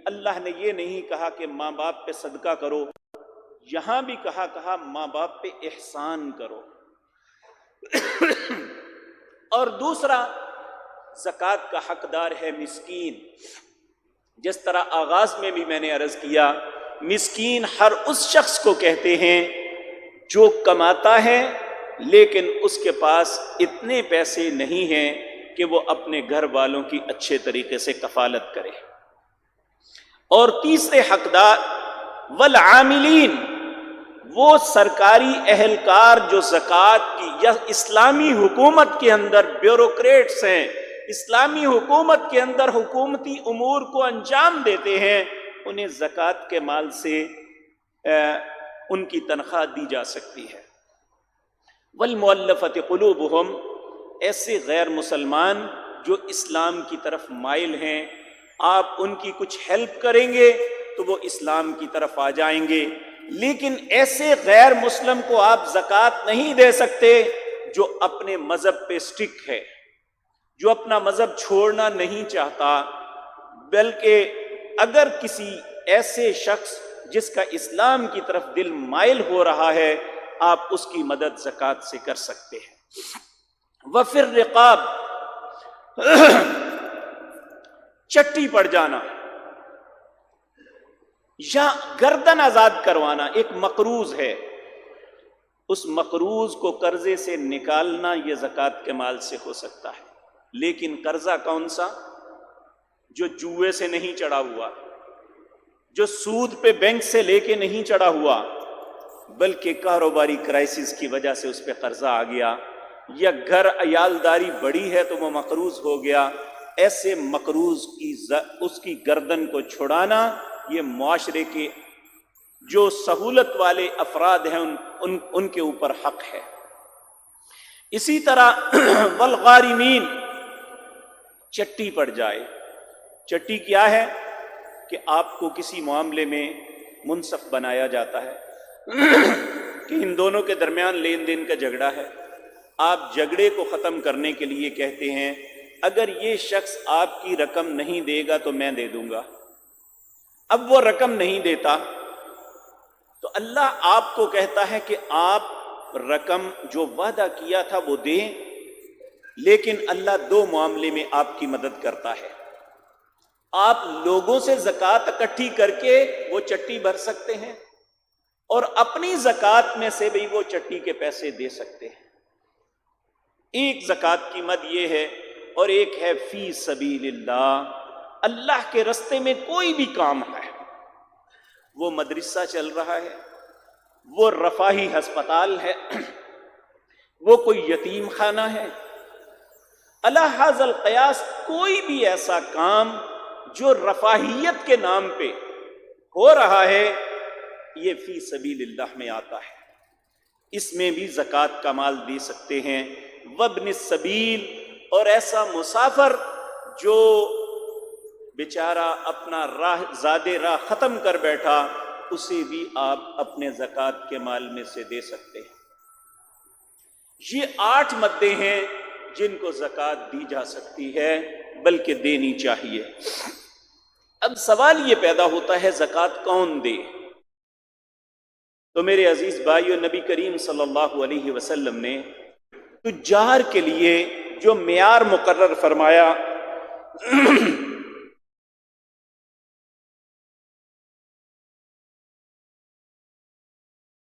اللہ نے یہ نہیں کہا کہ ماں باپ پہ صدقہ کرو، یہاں بھی کہا ماں باپ پہ احسان کرو۔ اور دوسرا، زکوٰۃ کا حقدار ہے مسکین۔ جس طرح آغاز میں بھی میں نے عرض کیا، مسکین ہر اس شخص کو کہتے ہیں جو کماتا ہے لیکن اس کے پاس اتنے پیسے نہیں ہیں کہ وہ اپنے گھر والوں کی اچھے طریقے سے کفالت کرے۔ اور تیسرے حقدار والعاملین، وہ سرکاری اہلکار جو زکوٰۃ کی یا اسلامی حکومت کے اندر بیوروکریٹس ہیں، اسلامی حکومت کے اندر حکومتی امور کو انجام دیتے ہیں، انہیں زکوٰۃ کے مال سے ان کی تنخواہ دی جا سکتی ہے۔ والمؤلفۃ قلوبہم، ایسے غیر مسلمان جو اسلام کی طرف مائل ہیں، آپ ان کی کچھ ہیلپ کریں گے تو وہ اسلام کی طرف آ جائیں گے، لیکن ایسے غیر مسلم کو آپ زکوٰۃ نہیں دے سکتے جو اپنے مذہب پہ سٹک ہے، جو اپنا مذہب چھوڑنا نہیں چاہتا، بلکہ اگر کسی ایسے شخص جس کا اسلام کی طرف دل مائل ہو رہا ہے، آپ اس کی مدد زکوٰۃ سے کر سکتے ہیں۔ وفی الرقاب، چٹی پڑ جانا یا گردن آزاد کروانا، ایک مقروض ہے، اس مقروض کو قرضے سے نکالنا یہ زکوٰۃ کے مال سے ہو سکتا ہے، لیکن قرضہ کون سا؟ جو جوئے سے نہیں چڑھا ہوا، جو سود پہ بینک سے لے کے نہیں چڑھا ہوا، بلکہ کاروباری کرائسس کی وجہ سے اس پہ قرضہ آ گیا، یا گھر عیالداری بڑی ہے تو وہ مقروض ہو گیا، ایسے مقروض کی اس کی گردن کو چھڑانا یہ معاشرے کے جو سہولت والے افراد ہیں ان کے اوپر حق ہے۔ اسی طرح والغارمین، چٹی پڑ جائے۔ چٹی کیا ہے؟ کہ آپ کو کسی معاملے میں منصف بنایا جاتا ہے کہ ان دونوں کے درمیان لین دین کا جھگڑا ہے، آپ جھگڑے کو ختم کرنے کے لیے کہتے ہیں اگر یہ شخص آپ کی رقم نہیں دے گا تو میں دے دوں گا۔ اب وہ رقم نہیں دیتا تو اللہ آپ کو کہتا ہے کہ آپ رقم جو وعدہ کیا تھا وہ دیں، لیکن اللہ دو معاملے میں آپ کی مدد کرتا ہے۔ آپ لوگوں سے زکوٰۃ اکٹھی کر کے وہ چٹی بھر سکتے ہیں، اور اپنی زکوٰۃ میں سے بھی وہ چٹی کے پیسے دے سکتے ہیں۔ ایک زکوٰۃ کی مد یہ ہے، اور ایک ہے فی سبیل اللہ، اللہ کے رستے میں کوئی بھی کام ہے، وہ مدرسہ چل رہا ہے، وہ رفاہی ہسپتال ہے، وہ کوئی یتیم خانہ ہے، علی ھذا القیاس کوئی بھی ایسا کام جو رفاہیت کے نام پہ ہو رہا ہے، یہ فی سبیل اللہ میں آتا ہے، اس میں بھی زکوٰۃ کا مال دے سکتے ہیں۔ وابن السبیل، اور ایسا مسافر جو بیچارہ اپنا زادِ راہ ختم کر بیٹھا، اسے بھی آپ اپنے زکوٰۃ کے مال میں سے دے سکتے ہیں۔ یہ 8 مدیں ہیں جن کو زکوٰۃ دی جا سکتی ہے، بلکہ دینی چاہیے۔ اب سوال یہ پیدا ہوتا ہے زکوٰۃ کون دے؟ تو میرے عزیز بھائیو، نبی کریم صلی اللہ علیہ وسلم نے تجار کے لیے جو معیار مقرر فرمایا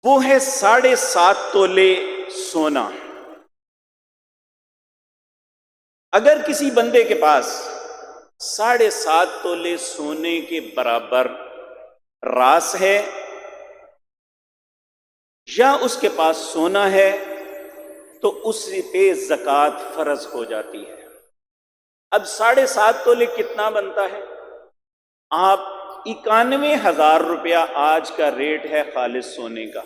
وہ ہے 7.5 تولے سونا۔ اگر کسی بندے کے پاس 7.5 تولے سونے کے برابر راس ہے یا اس کے پاس سونا ہے تو اس پہ زکوٰۃ فرض ہو جاتی ہے۔ اب 7.5 تولے کتنا بنتا ہے؟ آپ 91,000 روپیہ آج کا ریٹ ہے خالص سونے کا،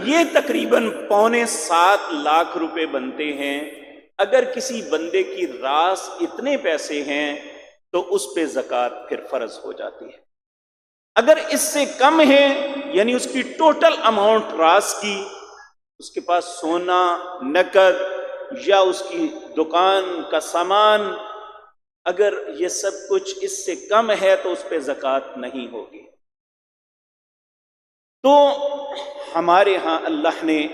یہ تقریباً 6.25 لاکھ روپے بنتے ہیں۔ اگر کسی بندے کی راس اتنے پیسے ہیں تو اس پہ زکوٰۃ پھر فرض ہو جاتی ہے۔ اگر اس سے کم ہے، یعنی اس کی ٹوٹل اماؤنٹ راس کی، اس کے پاس سونا، نقد یا اس کی دکان کا سامان، اگر یہ سب کچھ اس سے کم ہے تو اس پہ زکوٰۃ نہیں ہوگی۔ تو ہمارے ہاں اللہ نے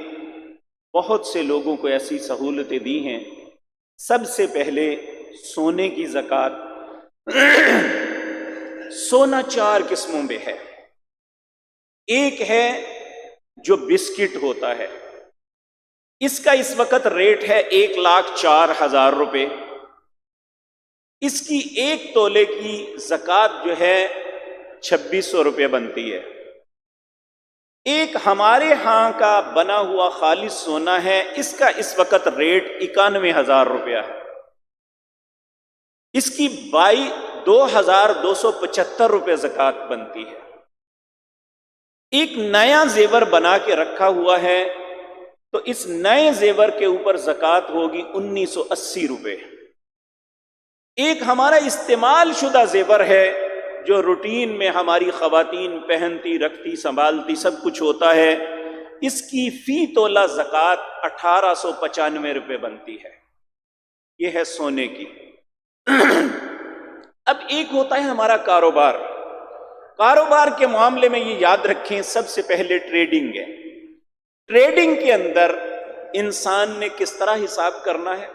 بہت سے لوگوں کو ایسی سہولتیں دی ہیں۔ سب سے پہلے سونے کی زکوٰۃ، سونا 4 قسموں میں ہے۔ ایک ہے جو بسکٹ ہوتا ہے، اس کا اس وقت ریٹ ہے 1,04,000 روپے۔ اس کی 1 تولے کی زکوٰۃ جو ہے 2,600 روپے بنتی ہے۔ ایک ہمارے ہاں کا بنا ہوا خالص سونا ہے، اس کا اس وقت ریٹ 91,000 روپیہ ہے، اس کی 2,275 روپے زکوٰۃ بنتی ہے۔ ایک نیا زیور بنا کے رکھا ہوا ہے تو اس نئے زیور کے اوپر زکوٰۃ ہوگی 1,980 روپے۔ ایک ہمارا استعمال شدہ زیور ہے جو روٹین میں ہماری خواتین پہنتی، رکھتی، سنبھالتی، سب کچھ ہوتا ہے، اس کی فی تولہ زکوٰۃ 1,895 روپے بنتی ہے۔ یہ ہے سونے کی۔ اب ایک ہوتا ہے ہمارا کاروبار۔ کاروبار کے معاملے میں یہ یاد رکھیں، سب سے پہلے ٹریڈنگ ہے۔ ٹریڈنگ کے اندر انسان نے کس طرح حساب کرنا ہے؟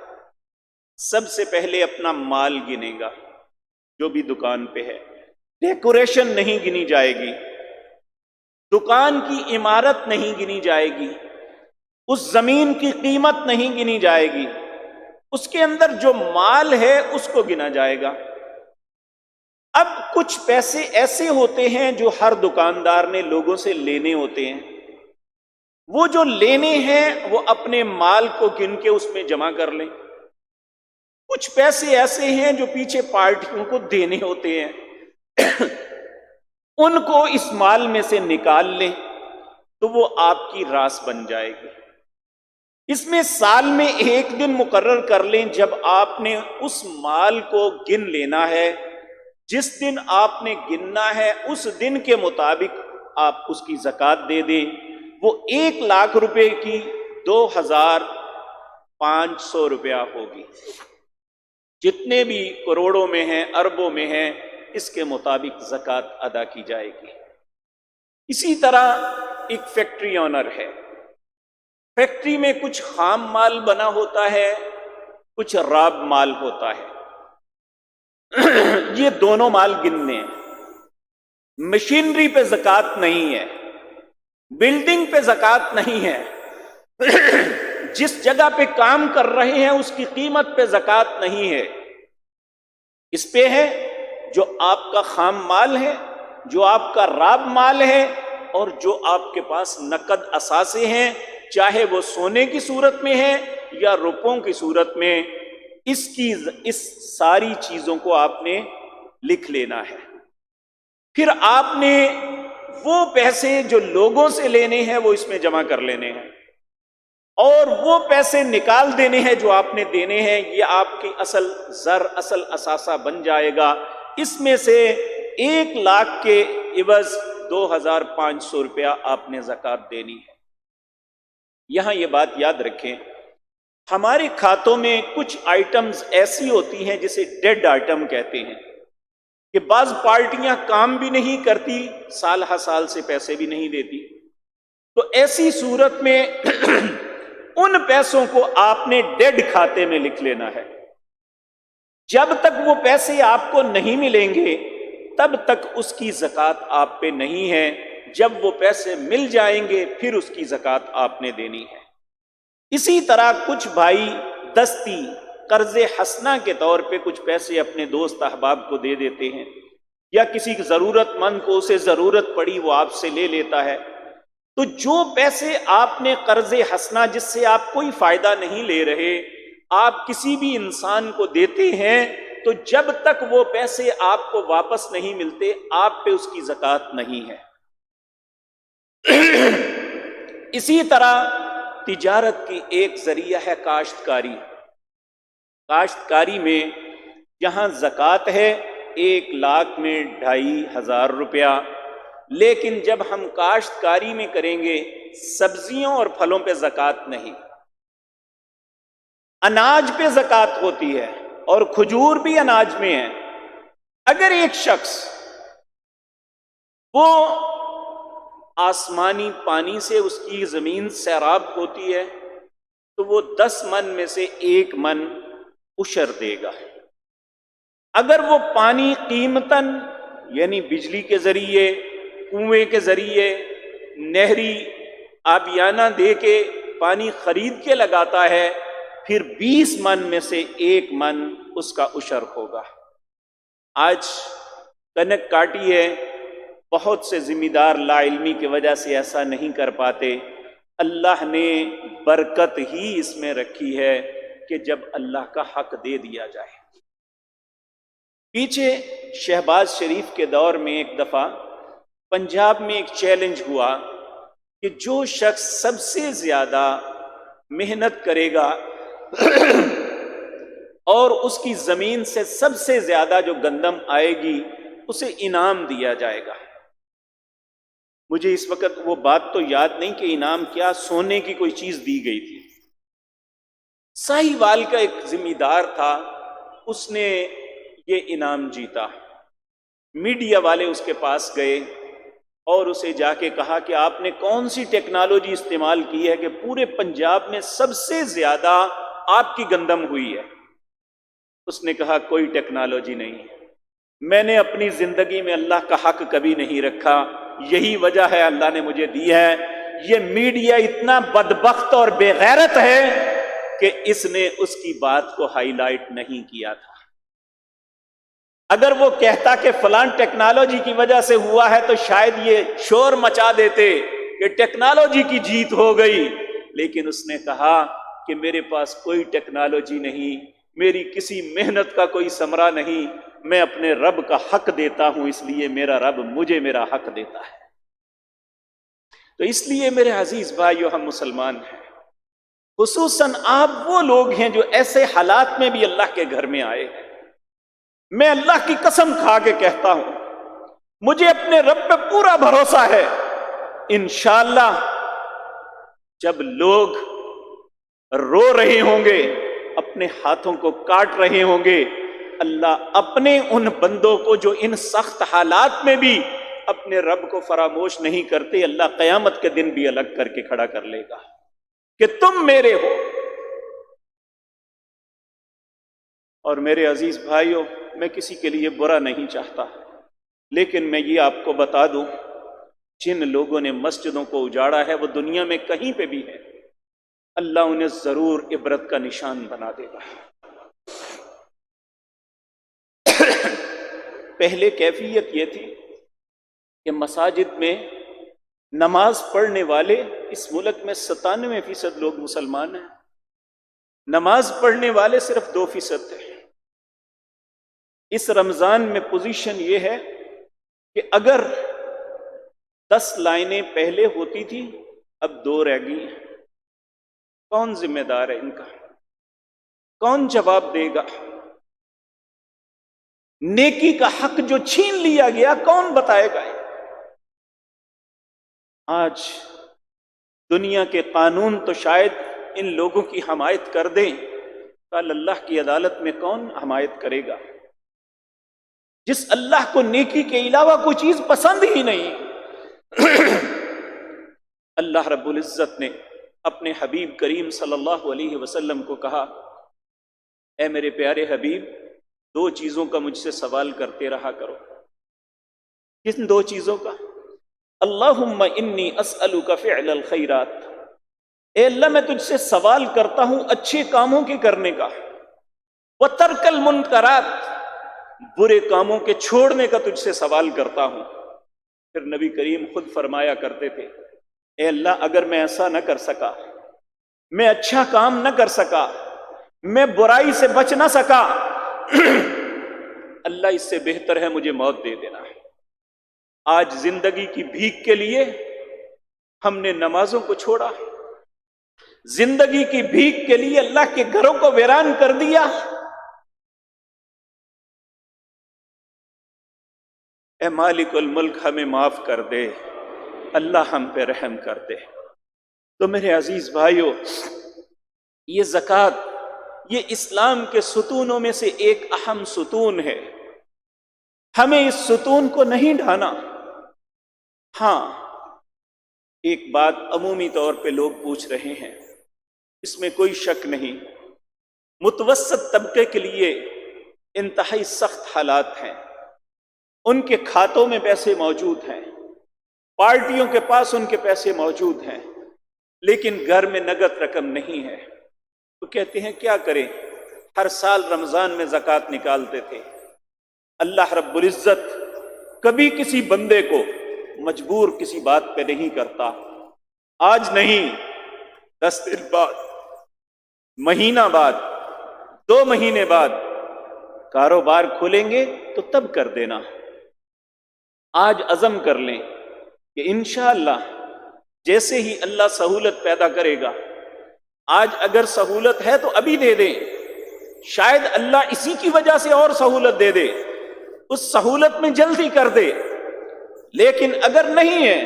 سب سے پہلے اپنا مال گنے گا جو بھی دکان پہ ہے، ڈیکوریشن نہیں گنی جائے گی، دکان کی عمارت نہیں گنی جائے گی، اس زمین کی قیمت نہیں گنی جائے گی، اس کے اندر جو مال ہے اس کو گنا جائے گا۔ اب کچھ پیسے ایسے ہوتے ہیں جو ہر دکاندار نے لوگوں سے لینے ہوتے ہیں، وہ جو لینے ہیں وہ اپنے مال کو گن کے اس میں جمع کر لیں۔ کچھ پیسے ایسے ہیں جو پیچھے پارٹیوں کو دینے ہوتے ہیں، ان کو اس مال میں سے نکال لیں تو وہ آپ کی راس بن جائے گی۔ اس میں سال میں 1 دن مقرر کر لیں جب آپ نے اس مال کو گن لینا ہے، جس دن آپ نے گننا ہے اس دن کے مطابق آپ اس کی زکوٰۃ دے دیں۔ وہ 1,00,000 روپے کی 2,500 روپیہ ہوگی۔ جتنے بھی کروڑوں میں ہیں، اربوں میں ہیں، اس کے مطابق زکوٰۃ ادا کی جائے گی۔ اسی طرح ایک فیکٹری آنر ہے، فیکٹری میں کچھ خام مال بنا ہوتا ہے، کچھ راب مال ہوتا ہے، یہ دونوں مال گننے ہیں۔ مشینری پہ زکوٰۃ نہیں ہے، بلڈنگ پہ زکوٰۃ نہیں ہے، جس جگہ پہ کام کر رہے ہیں اس کی قیمت پہ زکوٰۃ نہیں ہے۔ اس پہ ہے جو آپ کا خام مال ہے، جو آپ کا راب مال ہے، اور جو آپ کے پاس نقد اثاثے ہیں، چاہے وہ سونے کی صورت میں ہے یا روپوں کی صورت میں، اس ساری چیزوں کو آپ نے لکھ لینا ہے۔ پھر آپ نے وہ پیسے جو لوگوں سے لینے ہیں وہ اس میں جمع کر لینے ہیں، اور وہ پیسے نکال دینے ہیں جو آپ نے دینے ہیں۔ یہ آپ کی اصل زر، اصل اثاثہ بن جائے گا۔ اس میں سے 1,00,000 کے عوض 2,500 روپیہ آپ نے زکوٰۃ دینی ہے۔ یہاں یہ بات یاد رکھیں، ہمارے کھاتوں میں کچھ آئٹمز ایسی ہوتی ہیں جسے ڈیڈ آئٹم کہتے ہیں، کہ بعض پارٹیاں کام بھی نہیں کرتی، سال ہر سال سے پیسے بھی نہیں دیتی، تو ایسی صورت میں ان پیسوں کو آپ نے ڈیڈ کھاتے میں لکھ لینا ہے۔ جب تک وہ پیسے آپ کو نہیں ملیں گے تب تک اس کی زکوٰۃ آپ پہ نہیں ہے۔ جب وہ پیسے مل جائیں گے پھر اس کی زکوٰۃ آپ نے دینی ہے۔ اسی طرح کچھ بھائی دستی قرض حسنہ کے طور پہ کچھ پیسے اپنے دوست احباب کو دے دیتے ہیں، یا کسی ضرورت مند کو اسے ضرورت پڑی وہ آپ سے لے لیتا ہے۔ تو جو پیسے آپ نے قرض حسنہ جس سے آپ کوئی فائدہ نہیں لے رہے، آپ کسی بھی انسان کو دیتے ہیں تو جب تک وہ پیسے آپ کو واپس نہیں ملتے آپ پہ اس کی زکوٰۃ نہیں ہے۔ اسی طرح تجارت کی ایک ذریعہ ہے کاشتکاری۔ کاشتکاری میں جہاں زکوٰۃ ہے 1,00,000 میں 2,500 روپیہ، لیکن جب ہم کاشتکاری میں کریں گے سبزیوں اور پھلوں پہ زکوٰۃ نہیں، اناج پہ زکوٰۃ ہوتی ہے اور کھجور بھی اناج میں ہے۔ اگر ایک شخص وہ آسمانی پانی سے اس کی زمین سیراب ہوتی ہے تو وہ 10 من میں سے 1 من عشر دے گا۔ اگر وہ پانی قیمتاً یعنی بجلی کے ذریعے، کنویں کے ذریعے، نہری آبیانہ دے کے پانی خرید کے لگاتا ہے پھر 20 من میں سے 1 من اس کا عشر ہوگا۔ آج کنک کاٹی ہے، بہت سے ذمہ دار لا علمی کی وجہ سے ایسا نہیں کر پاتے۔ اللہ نے برکت ہی اس میں رکھی ہے کہ جب اللہ کا حق دے دیا جائے۔ پیچھے شہباز شریف کے دور میں ایک دفعہ پنجاب میں ایک چیلنج ہوا کہ جو شخص سب سے زیادہ محنت کرے گا اور اس کی زمین سے سب سے زیادہ جو گندم آئے گی اسے انعام دیا جائے گا۔ مجھے اس وقت وہ بات تو یاد نہیں کہ انعام کیا، سونے کی کوئی چیز دی گئی تھی۔ ساہیوال کا ایک ذمہ دار تھا، اس نے یہ انعام جیتا۔ میڈیا والے اس کے پاس گئے اور اسے جا کے کہا کہ آپ نے کون سی ٹیکنالوجی استعمال کی ہے کہ پورے پنجاب میں سب سے زیادہ آپ کی گندم ہوئی ہے؟ اس نے کہا کوئی ٹیکنالوجی نہیں، میں نے اپنی زندگی میں اللہ کا حق کبھی نہیں رکھا، یہی وجہ ہے اللہ نے مجھے دی ہے۔ یہ میڈیا اتنا بدبخت اور بے غیرت ہے کہ اس نے اس کی بات کو ہائی لائٹ نہیں کیا تھا۔ اگر وہ کہتا کہ فلاں ٹیکنالوجی کی وجہ سے ہوا ہے تو شاید یہ شور مچا دیتے کہ ٹیکنالوجی کی جیت ہو گئی، لیکن اس نے کہا کہ میرے پاس کوئی ٹیکنالوجی نہیں، میری کسی محنت کا کوئی ثمرہ نہیں، میں اپنے رب کا حق دیتا ہوں، اس لیے میرا رب مجھے میرا حق دیتا ہے۔ تو اس لیے میرے عزیز بھائیو، ہم مسلمان ہیں، خصوصاً آپ وہ لوگ ہیں جو ایسے حالات میں بھی اللہ کے گھر میں آئے ہیں۔ میں اللہ کی قسم کھا کے کہتا ہوں، مجھے اپنے رب پہ پورا بھروسہ ہے، انشاءاللہ جب لوگ رو رہے ہوں گے، اپنے ہاتھوں کو کاٹ رہے ہوں گے، اللہ اپنے ان بندوں کو جو ان سخت حالات میں بھی اپنے رب کو فراموش نہیں کرتے، اللہ قیامت کے دن بھی الگ کر کے کھڑا کر لے گا کہ تم میرے ہو۔ اور میرے عزیز بھائیوں، میں کسی کے لیے برا نہیں چاہتا، لیکن میں یہ آپ کو بتا دوں، جن لوگوں نے مسجدوں کو اجاڑا ہے وہ دنیا میں کہیں پہ بھی ہے، اللہ انہیں ضرور عبرت کا نشان بنا دے گا۔ پہلے کیفیت یہ تھی کہ مساجد میں نماز پڑھنے والے اس ملک میں 97% لوگ مسلمان ہیں، نماز پڑھنے والے صرف 2% ہیں۔ اس رمضان میں پوزیشن یہ ہے کہ اگر 10 لائنیں پہلے ہوتی تھی اب 2 رہ گئی ہیں۔ کون ذمہ دار ہے ان کا؟ کون جواب دے گا؟ نیکی کا حق جو چھین لیا گیا کون بتائے گا؟ آج دنیا کے قانون تو شاید ان لوگوں کی حمایت کر دیں، کل اللہ کی عدالت میں کون حمایت کرے گا؟ جس اللہ کو نیکی کے علاوہ کوئی چیز پسند ہی نہیں۔ اللہ رب العزت نے اپنے حبیب کریم صلی اللہ علیہ وسلم کو کہا، اے میرے پیارے حبیب، 2 چیزوں کا مجھ سے سوال کرتے رہا کرو۔ کن 2 چیزوں کا؟ اللہم انی اسألک فعل الخیرات، اے اللہ میں تجھ سے سوال کرتا ہوں اچھے کاموں کے کرنے کا، وترک المنکرات، برے کاموں کے چھوڑنے کا تجھ سے سوال کرتا ہوں۔ پھر نبی کریم خود فرمایا کرتے تھے، اے اللہ اگر میں ایسا نہ کر سکا، میں اچھا کام نہ کر سکا، میں برائی سے بچ نہ سکا، اللہ اس سے بہتر ہے مجھے موت دے دینا ہے۔ آج زندگی کی بھیک کے لیے ہم نے نمازوں کو چھوڑا، زندگی کی بھیک کے لیے اللہ کے گھروں کو ویران کر دیا۔ اے مالک الملک ہمیں معاف کر دے، اللہ ہم پہ رحم کر دے۔ تو میرے عزیز بھائیوں، یہ زکوٰۃ یہ اسلام کے ستونوں میں سے ایک اہم ستون ہے، ہمیں اس ستون کو نہیں ڈھانا۔ ہاں، ایک بات عمومی طور پہ لوگ پوچھ رہے ہیں، اس میں کوئی شک نہیں، متوسط طبقے کے لیے انتہائی سخت حالات ہیں، ان کے کھاتوں میں پیسے موجود ہیں، پارٹیوں کے پاس ان کے پیسے موجود ہیں، لیکن گھر میں نقد رقم نہیں ہے۔ تو کہتے ہیں کیا کریں؟ ہر سال رمضان میں زکوٰۃ نکالتے تھے۔ اللہ رب العزت کبھی کسی بندے کو مجبور کسی بات پہ نہیں کرتا۔ آج نہیں، 10 دن بعد، مہینہ بعد، 2 مہینے بعد کاروبار کھولیں گے تو تب کر دینا۔ آج عزم کر لیں کہ انشاءاللہ جیسے ہی اللہ سہولت پیدا کرے گا، آج اگر سہولت ہے تو ابھی دے دیں، شاید اللہ اسی کی وجہ سے اور سہولت دے دے، اس سہولت میں جلدی کر دے، لیکن اگر نہیں ہے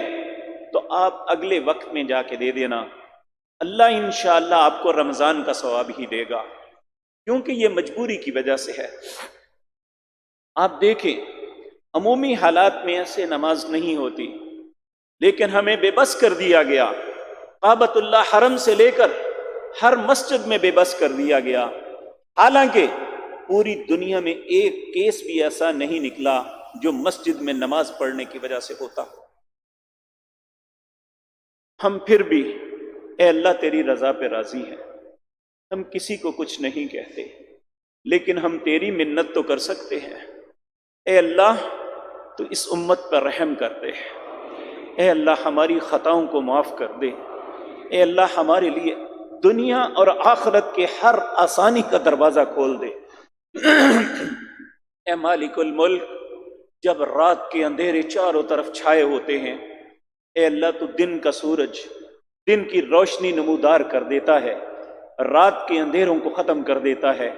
تو آپ اگلے وقت میں جا کے دے دینا، اللہ انشاءاللہ آپ کو رمضان کا ثواب ہی دے گا، کیونکہ یہ مجبوری کی وجہ سے ہے۔ آپ دیکھیں عمومی حالات میں ایسے نماز نہیں ہوتی، لیکن ہمیں بے بس کر دیا گیا، کعبۃ اللہ حرم سے لے کر ہر مسجد میں بے بس کر دیا گیا، حالانکہ پوری دنیا میں ایک کیس بھی ایسا نہیں نکلا جو مسجد میں نماز پڑھنے کی وجہ سے ہوتا۔ ہم پھر بھی اے اللہ تیری رضا پہ راضی ہیں، ہم کسی کو کچھ نہیں کہتے، لیکن ہم تیری منت تو کر سکتے ہیں۔ اے اللہ تو اس امت پر رحم کر دے، اے اللہ ہماری خطاؤں کو معاف کر دے، اے اللہ ہمارے لیے دنیا اور آخرت کے ہر آسانی کا دروازہ کھول دے۔ اے مالک الملک، جب رات کے اندھیرے چاروں طرف چھائے ہوتے ہیں، اے اللہ تو دن کا سورج، دن کی روشنی نمودار کر دیتا ہے، رات کے اندھیروں کو ختم کر دیتا ہے۔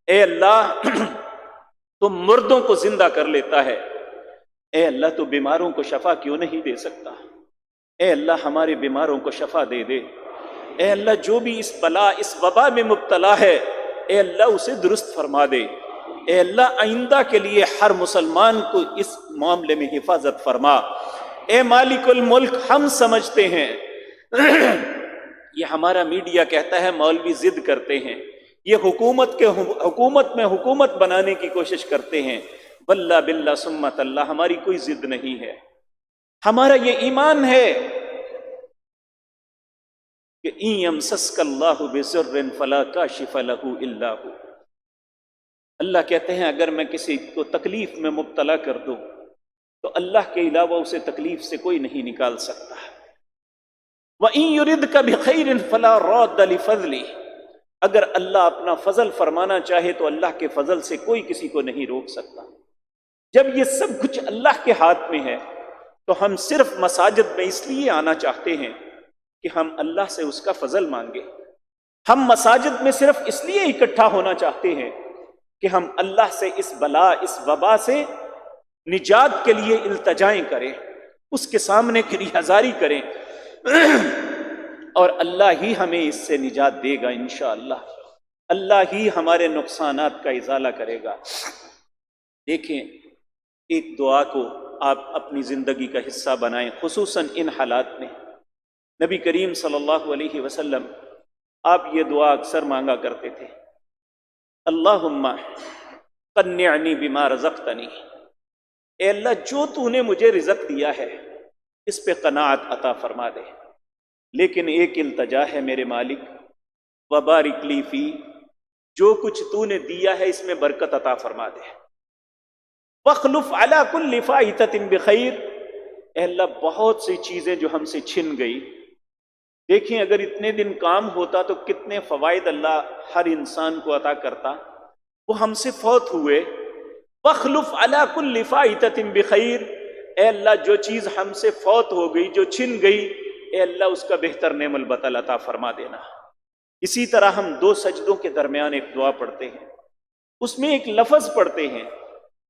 اے اللہ تو مردوں کو زندہ کر لیتا ہے، اے اللہ تو بیماروں کو شفا کیوں نہیں دے سکتا؟ اے اللہ ہمارے بیماروں کو شفا دے دے، اے اللہ جو بھی اس بلا اس وبا میں مبتلا ہے، اے اللہ اسے درست فرما دے، اے اللہ آئندہ کے لیے ہر مسلمان کو اس معاملے میں حفاظت فرما۔ اے مالک الملک، ہم سمجھتے ہیں یہ ہمارا میڈیا کہتا ہے مولوی ضد کرتے ہیں، یہ حکومت میں حکومت بنانے کی کوشش کرتے ہیں، واللہ باللہ سمت اللہ ہماری کوئی ضد نہیں ہے، ہمارا یہ ایمان ہے کہ ان یمسسک اللہ بضر فلا کاشف لہ الا ہو۔ اللہ کہتے ہیں اگر میں کسی کو تکلیف میں مبتلا کر دوں تو اللہ کے علاوہ اسے تکلیف سے کوئی نہیں نکال سکتا۔ وَإِن يُرِدْكَ بِخَيْرٍ فَلَا رَادَّ لِفَضْلِهِ، اگر اللہ اپنا فضل فرمانا چاہے تو اللہ کے فضل سے کوئی کسی کو نہیں روک سکتا۔ جب یہ سب کچھ اللہ کے ہاتھ میں ہے تو ہم صرف مساجد میں اس لیے آنا چاہتے ہیں کہ ہم اللہ سے اس کا فضل مانگے، ہم مساجد میں صرف اس لیے اکٹھا ہونا چاہتے ہیں کہ ہم اللہ سے اس بلا اس وبا سے نجات کے لیے التجائیں کریں، اس کے سامنے کریہذاری کریں، اور اللہ ہی ہمیں اس سے نجات دے گا انشاءاللہ، اللہ ہی ہمارے نقصانات کا ازالہ کرے گا۔ دیکھیں، ایک دعا کو آپ اپنی زندگی کا حصہ بنائیں، خصوصاً ان حالات میں۔ نبی کریم صلی اللہ علیہ وسلم آپ یہ دعا اکثر مانگا کرتے تھے، اللہم قنعنی بما رزقتنی، اے اللہ جو تو نے مجھے رزق دیا ہے اس پہ قناعت عطا فرما دے، لیکن ایک التجا ہے میرے مالک، وبارک لی فی، جو کچھ تو نے دیا ہے اس میں برکت عطا فرما دے، وَاخْلُفْ عَلَى كُلِّ فَائِتَةٍ بِخَيْرٍ، اے اللہ بہت سی چیزیں جو ہم سے چھن گئی دیکھیں اگر اتنے دن کام ہوتا تو کتنے فوائد اللہ ہر انسان کو عطا کرتا. وہ ہم سے فوت ہوئے. وَاخْلُفْ عَلَى كُلِّ فَائِتَةٍ بِخَيْرٍ، اے اللہ جو چیز ہم سے فوت ہو گئی، جو چھن گئی، اے اللہ اس کا بہتر نعم البدل عطا فرما دینا. اسی طرح ہم دو سجدوں کے درمیان ایک دعا پڑھتے ہیں، اس میں ایک لفظ پڑھتے ہیں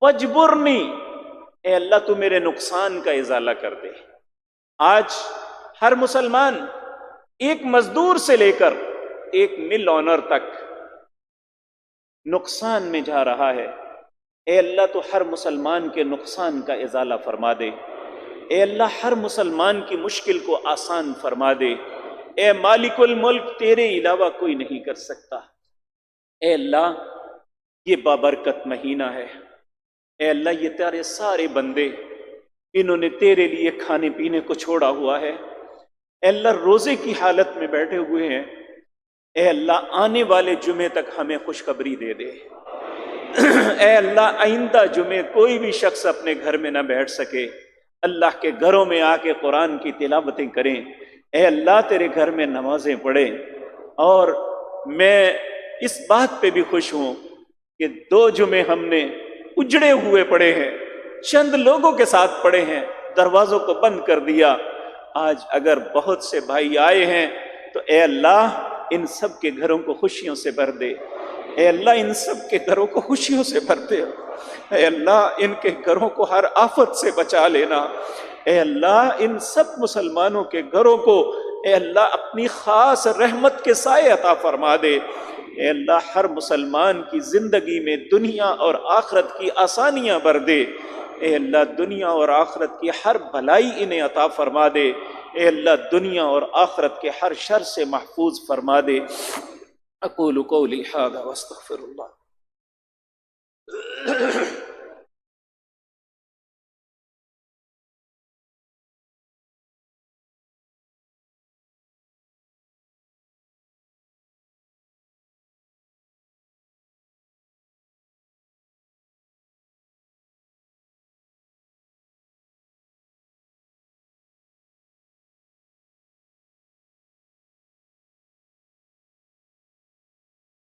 وَاجْبُرْنِي، اے اللہ تو میرے نقصان کا ازالہ کر دے. آج ہر مسلمان ایک مزدور سے لے کر ایک مل آنر تک نقصان میں جا رہا ہے. اے اللہ تو ہر مسلمان کے نقصان کا ازالہ فرما دے. اے اللہ ہر مسلمان کی مشکل کو آسان فرما دے. اے مالک الملک، تیرے علاوہ کوئی نہیں کر سکتا. اے اللہ یہ بابرکت مہینہ ہے. اے اللہ یہ تیرے سارے بندے، انہوں نے تیرے لیے کھانے پینے کو چھوڑا ہوا ہے. اے اللہ روزے کی حالت میں بیٹھے ہوئے ہیں. اے اللہ آنے والے جمعے تک ہمیں خوشخبری دے دے. اے اللہ آئندہ جمعے کوئی بھی شخص اپنے گھر میں نہ بیٹھ سکے، اللہ کے گھروں میں آ کے قرآن کی تلاوتیں کریں. اے اللہ تیرے گھر میں نمازیں پڑھیں. اور میں اس بات پہ بھی خوش ہوں کہ 2 جمعے ہم نے اجڑے ہوئے پڑھے ہیں، چند لوگوں کے ساتھ پڑھے ہیں، دروازوں کو بند کر دیا. آج اگر بہت سے بھائی آئے ہیں تو اے اللہ ان سب کے گھروں کو خوشیوں سے بھر دے. اے اللہ ان سب کے گھروں کو خوشیوں سے بھر دے. اے اللہ ان کے گھروں کو ہر آفت سے بچا لینا. اے اللہ ان سب مسلمانوں کے گھروں کو اے اللہ اپنی خاص رحمت کے سائے عطا فرما دے. اے اللہ ہر مسلمان کی زندگی میں دنیا اور آخرت کی آسانیاں بھر دے. اے اللہ دنیا اور آخرت کی ہر بھلائی انہیں عطا فرما دے. اے اللہ دنیا اور آخرت کے ہر شر سے محفوظ فرما دے. اقول قولی ھذا واستغفر اللہ.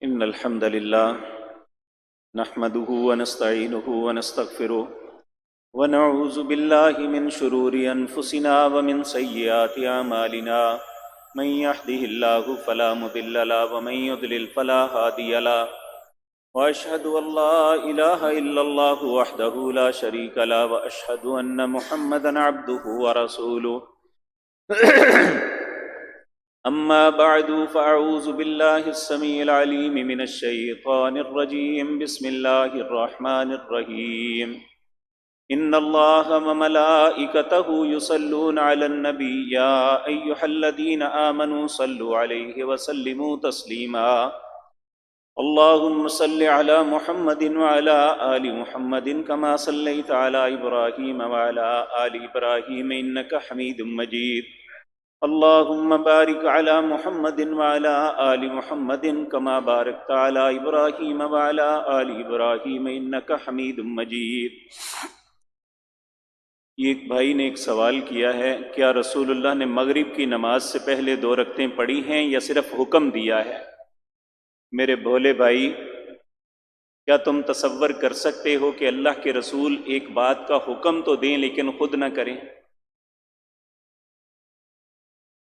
ان الحمد للہ نحمده ونستعینه ونستغفره ونعوذ باللہ من شرور انفسنا ومن سیئات اعمالنا من يهده الله فلا مضل له ومن يضلل فلا هادي له واشهد ان لا اله الا الله وحده لا شريك له واشهد ان محمدا عبده ورسوله أما بعد فأعوذ بالله السميع العليم من الشيطان الرجيم. بسم الله الرحمن الرحيم. إن الله وملائكته يصلون على النبي يا أيها الذين آمنوا صلوا عليه وسلموا تسليما. اللهم صل على محمد وعلى آل محمد كما صليت على إبراهيم وعلى آل إبراهيم إنك حميد مجيد. اللهم بارك على محمد وعلى آل محمد كما باركت على إبراهيم وعلى آل إبراهيم إنك حميد مجيد. ایک بھائی نے ایک سوال کیا ہے، کیا رسول اللہ نے مغرب کی نماز سے پہلے 2 رکعتیں پڑھی ہیں یا صرف حکم دیا ہے؟ میرے بھولے بھائی، کیا تم تصور کر سکتے ہو کہ اللہ کے رسول ایک بات کا حکم تو دیں لیکن خود نہ کریں؟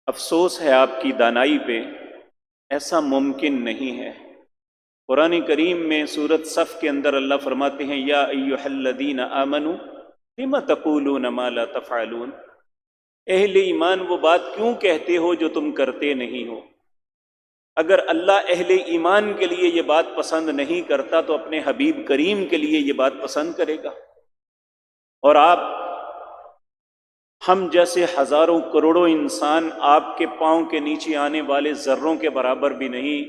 افسوس ہے آپ کی دانائی پہ، ایسا ممکن نہیں ہے. قرآن کریم میں سورۃ صف کے اندر اللہ فرماتے ہیں یا ایھا الذین آمنوا لم تقولون ما لا تفعلون. اہل ایمان وہ بات کیوں کہتے ہو جو تم کرتے نہیں ہو؟ اگر اللہ اہل ایمان کے لیے یہ بات پسند نہیں کرتا تو اپنے حبیب کریم کے لیے یہ بات پسند کرے گا؟ اور آپ ہم جیسے ہزاروں کروڑوں انسان آپ کے پاؤں کے نیچے آنے والے ذروں کے برابر بھی نہیں.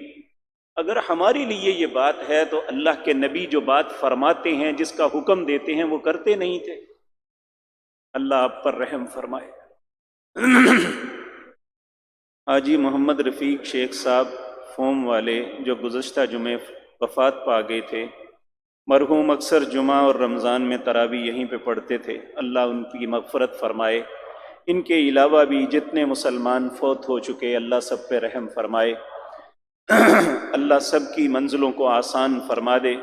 اگر ہمارے لیے یہ بات ہے تو اللہ کے نبی جو بات فرماتے ہیں، جس کا حکم دیتے ہیں، وہ کرتے نہیں تھے. اللہ آپ پر رحم فرمائے. حاجی محمد رفیق شیخ صاحب فوم والے جو گزشتہ جمعے وفات پا گئے تھے، مرحوم اکثر جمعہ اور رمضان میں تراویح یہیں پہ پڑھتے تھے. اللہ ان کی مغفرت فرمائے. ان کے علاوہ بھی جتنے مسلمان فوت ہو چکے اللہ سب پہ رحم فرمائے، اللہ سب کی منزلوں کو آسان فرما دے۔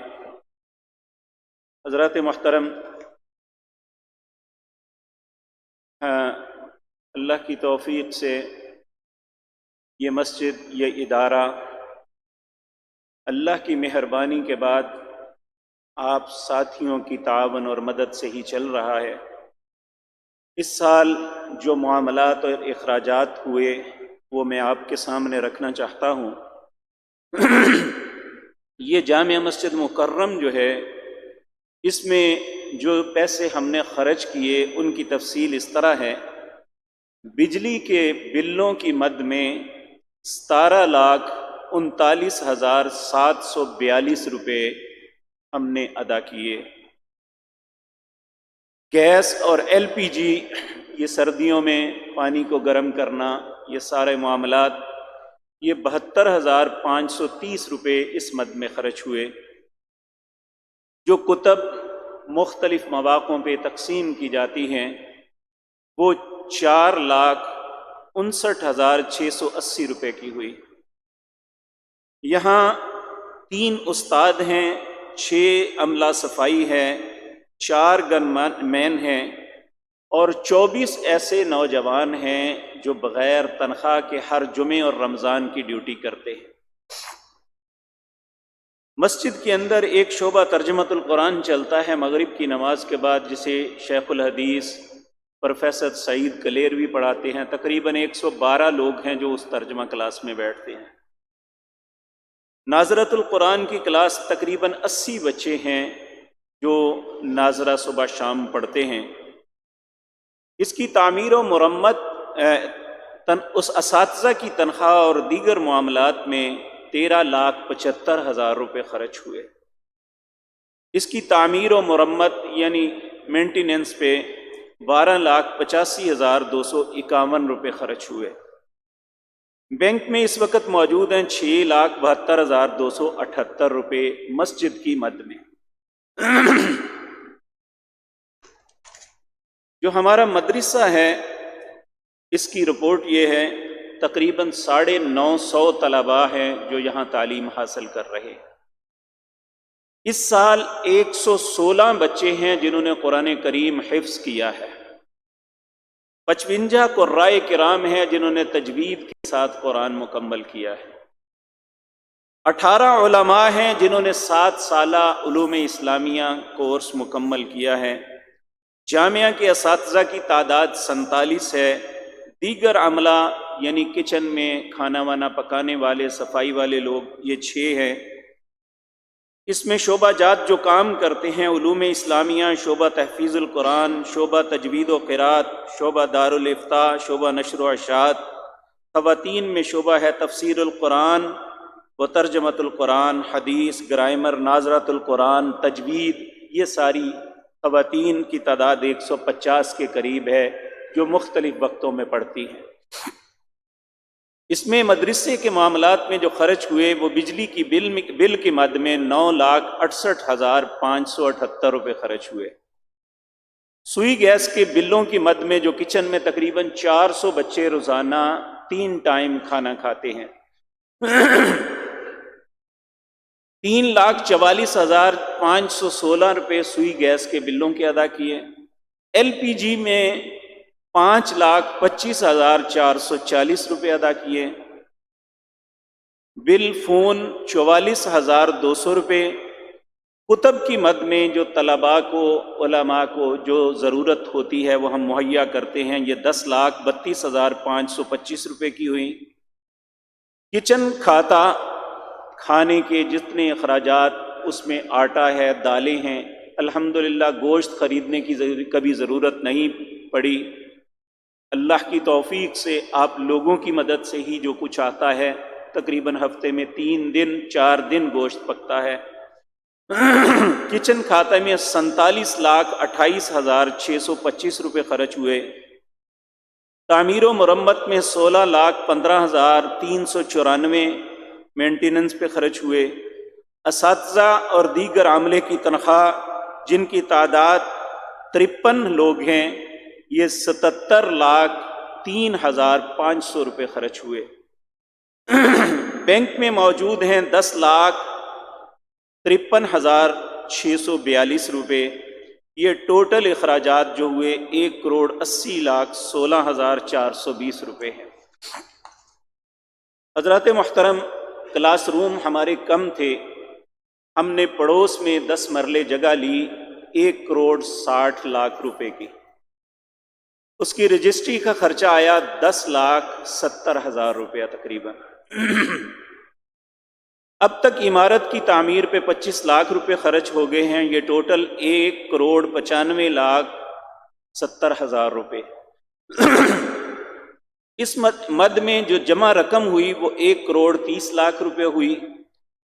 حضرات محترم، اللہ کی توفیق سے یہ مسجد، یہ ادارہ اللہ کی مہربانی کے بعد آپ ساتھیوں کی تعاون اور مدد سے ہی چل رہا ہے۔ اس سال جو معاملات اور اخراجات ہوئے وہ میں آپ کے سامنے رکھنا چاہتا ہوں۔ یہ جامع مسجد مکرم جو ہے، اس میں جو پیسے ہم نے خرچ کیے ان کی تفصیل اس طرح ہے۔ بجلی کے بلوں کی مد میں 17,39,742 روپے ہم نے ادا کیے۔ گیس اور ایل پی جی، یہ سردیوں میں پانی کو گرم کرنا، یہ سارے معاملات، یہ 72,530 روپے اس مد میں خرچ ہوئے۔ جو کتب مختلف مواقعوں پہ تقسیم کی جاتی ہیں وہ 4,59,680 روپے کی ہوئی۔ یہاں 3 استاد ہیں، 6 عملہ صفائی ہے، 4 گن مین ہیں اور 24 ایسے نوجوان ہیں جو بغیر تنخواہ کے ہر جمعے اور رمضان کی ڈیوٹی کرتے ہیں۔ مسجد کے اندر ایک شعبہ ترجمۃ القرآن چلتا ہے مغرب کی نماز کے بعد، جسے شیخ الحدیث پروفیسر سعید کلیروی پڑھاتے ہیں۔ تقریباً 112 لوگ ہیں جو اس ترجمہ کلاس میں بیٹھتے ہیں۔ ناظرۃ القرآن کی کلاس تقریباً 80 بچے ہیں جو ناظرہ صبح شام پڑھتے ہیں۔ اس کی تعمیر و مرمت، اس اساتذہ کی تنخواہ اور دیگر معاملات میں 13,75,000 روپے خرچ ہوئے۔ اس کی تعمیر و مرمت یعنی مینٹیننس پہ 12,85,251 روپے خرچ ہوئے۔ بینک میں اس وقت موجود ہیں 6,72,278 روپے مسجد کی مد میں۔ جو ہمارا مدرسہ ہے اس کی رپورٹ یہ ہے، تقریباً 950 طلباء ہیں جو یہاں تعلیم حاصل کر رہے ہیں۔ اس سال 116 بچے ہیں جنہوں نے قرآن کریم حفظ کیا ہے۔ 55 قراء کرام ہیں جنہوں نے تجوید کے ساتھ قرآن مکمل کیا ہے۔ 18 علماء ہیں جنہوں نے 7 سالہ علوم اسلامیہ کورس مکمل کیا ہے۔ جامعہ کے اساتذہ کی تعداد 47 ہے۔ دیگر عملہ یعنی کچن میں کھانا وانا پکانے والے، صفائی والے لوگ، یہ 6 ہیں۔ اس میں شعبہ جات جو کام کرتے ہیں، علوم اسلامیہ، شعبہ تحفیظ القرآن، شعبہ تجوید و قرات، شعبہ دارالافتاء، شعبہ نشر و اشاعت۔ خواتین میں شعبہ ہے تفسیر القرآن و ترجمۃ القرآن، حدیث، گرامر، ناظرۃ القرآن، تجوید۔ یہ ساری خواتین کی تعداد 150 کے قریب ہے جو مختلف وقتوں میں پڑھتی ہیں۔ اس میں مدرسے کے معاملات میں جو خرچ ہوئے وہ بجلی کی بل کی مد میں 9,68,578 روپے خرچ ہوئے۔ سوئی گیس کے بلوں کی مد میں جو کچن میں تقریباً 400 بچے روزانہ 3 ٹائم کھانا کھاتے ہیں، 3,44,516 روپے سوئی گیس کے بلوں کے ادا کیے۔ ایل پی جی میں 5,25,440 روپے ادا کیے۔ بل فون 44,200 روپے۔ کتب کی مد میں جو طلباء کو، علماء کو جو ضرورت ہوتی ہے وہ ہم مہیا کرتے ہیں، یہ 10,32,525 روپے کی ہوئی۔ کچن کھاتا، کھانے کے جتنے اخراجات، اس میں آٹا ہے، دالیں ہیں۔ الحمدللہ گوشت خریدنے کی کبھی ضرورت نہیں پڑی۔ اللہ کی توفیق سے آپ لوگوں کی مدد سے ہی جو کچھ آتا ہے، تقریباً ہفتے میں 3 دن 4 دن گوشت پکتا ہے۔ کچن کھاتے میں 47,28,625 روپے خرچ ہوئے۔ تعمیر و مرمت میں 16,15,394 مینٹیننس پہ خرچ ہوئے۔ اساتذہ اور دیگر عاملے کی تنخواہ جن کی تعداد 53 لوگ ہیں، یہ 77,03,500 روپے خرچ ہوئے۔ بینک میں موجود ہیں 10,53,642 روپے۔ یہ ٹوٹل اخراجات جو ہوئے 1,80,16,420 روپے ہیں۔ حضرات محترم، کلاس روم ہمارے کم تھے، ہم نے پڑوس میں 10 مرلے جگہ لی 1,60,00,000 روپے کی۔ اس کی رجسٹری کا خرچہ آیا 10,70,000 روپیہ تقریباً۔ اب تک عمارت کی تعمیر پہ 25 لاکھ روپے خرچ ہو گئے ہیں۔ یہ ٹوٹل 1,95,70,000 روپے۔ اس مد میں جو جمع رقم ہوئی وہ 1,30,00,000 روپے ہوئی۔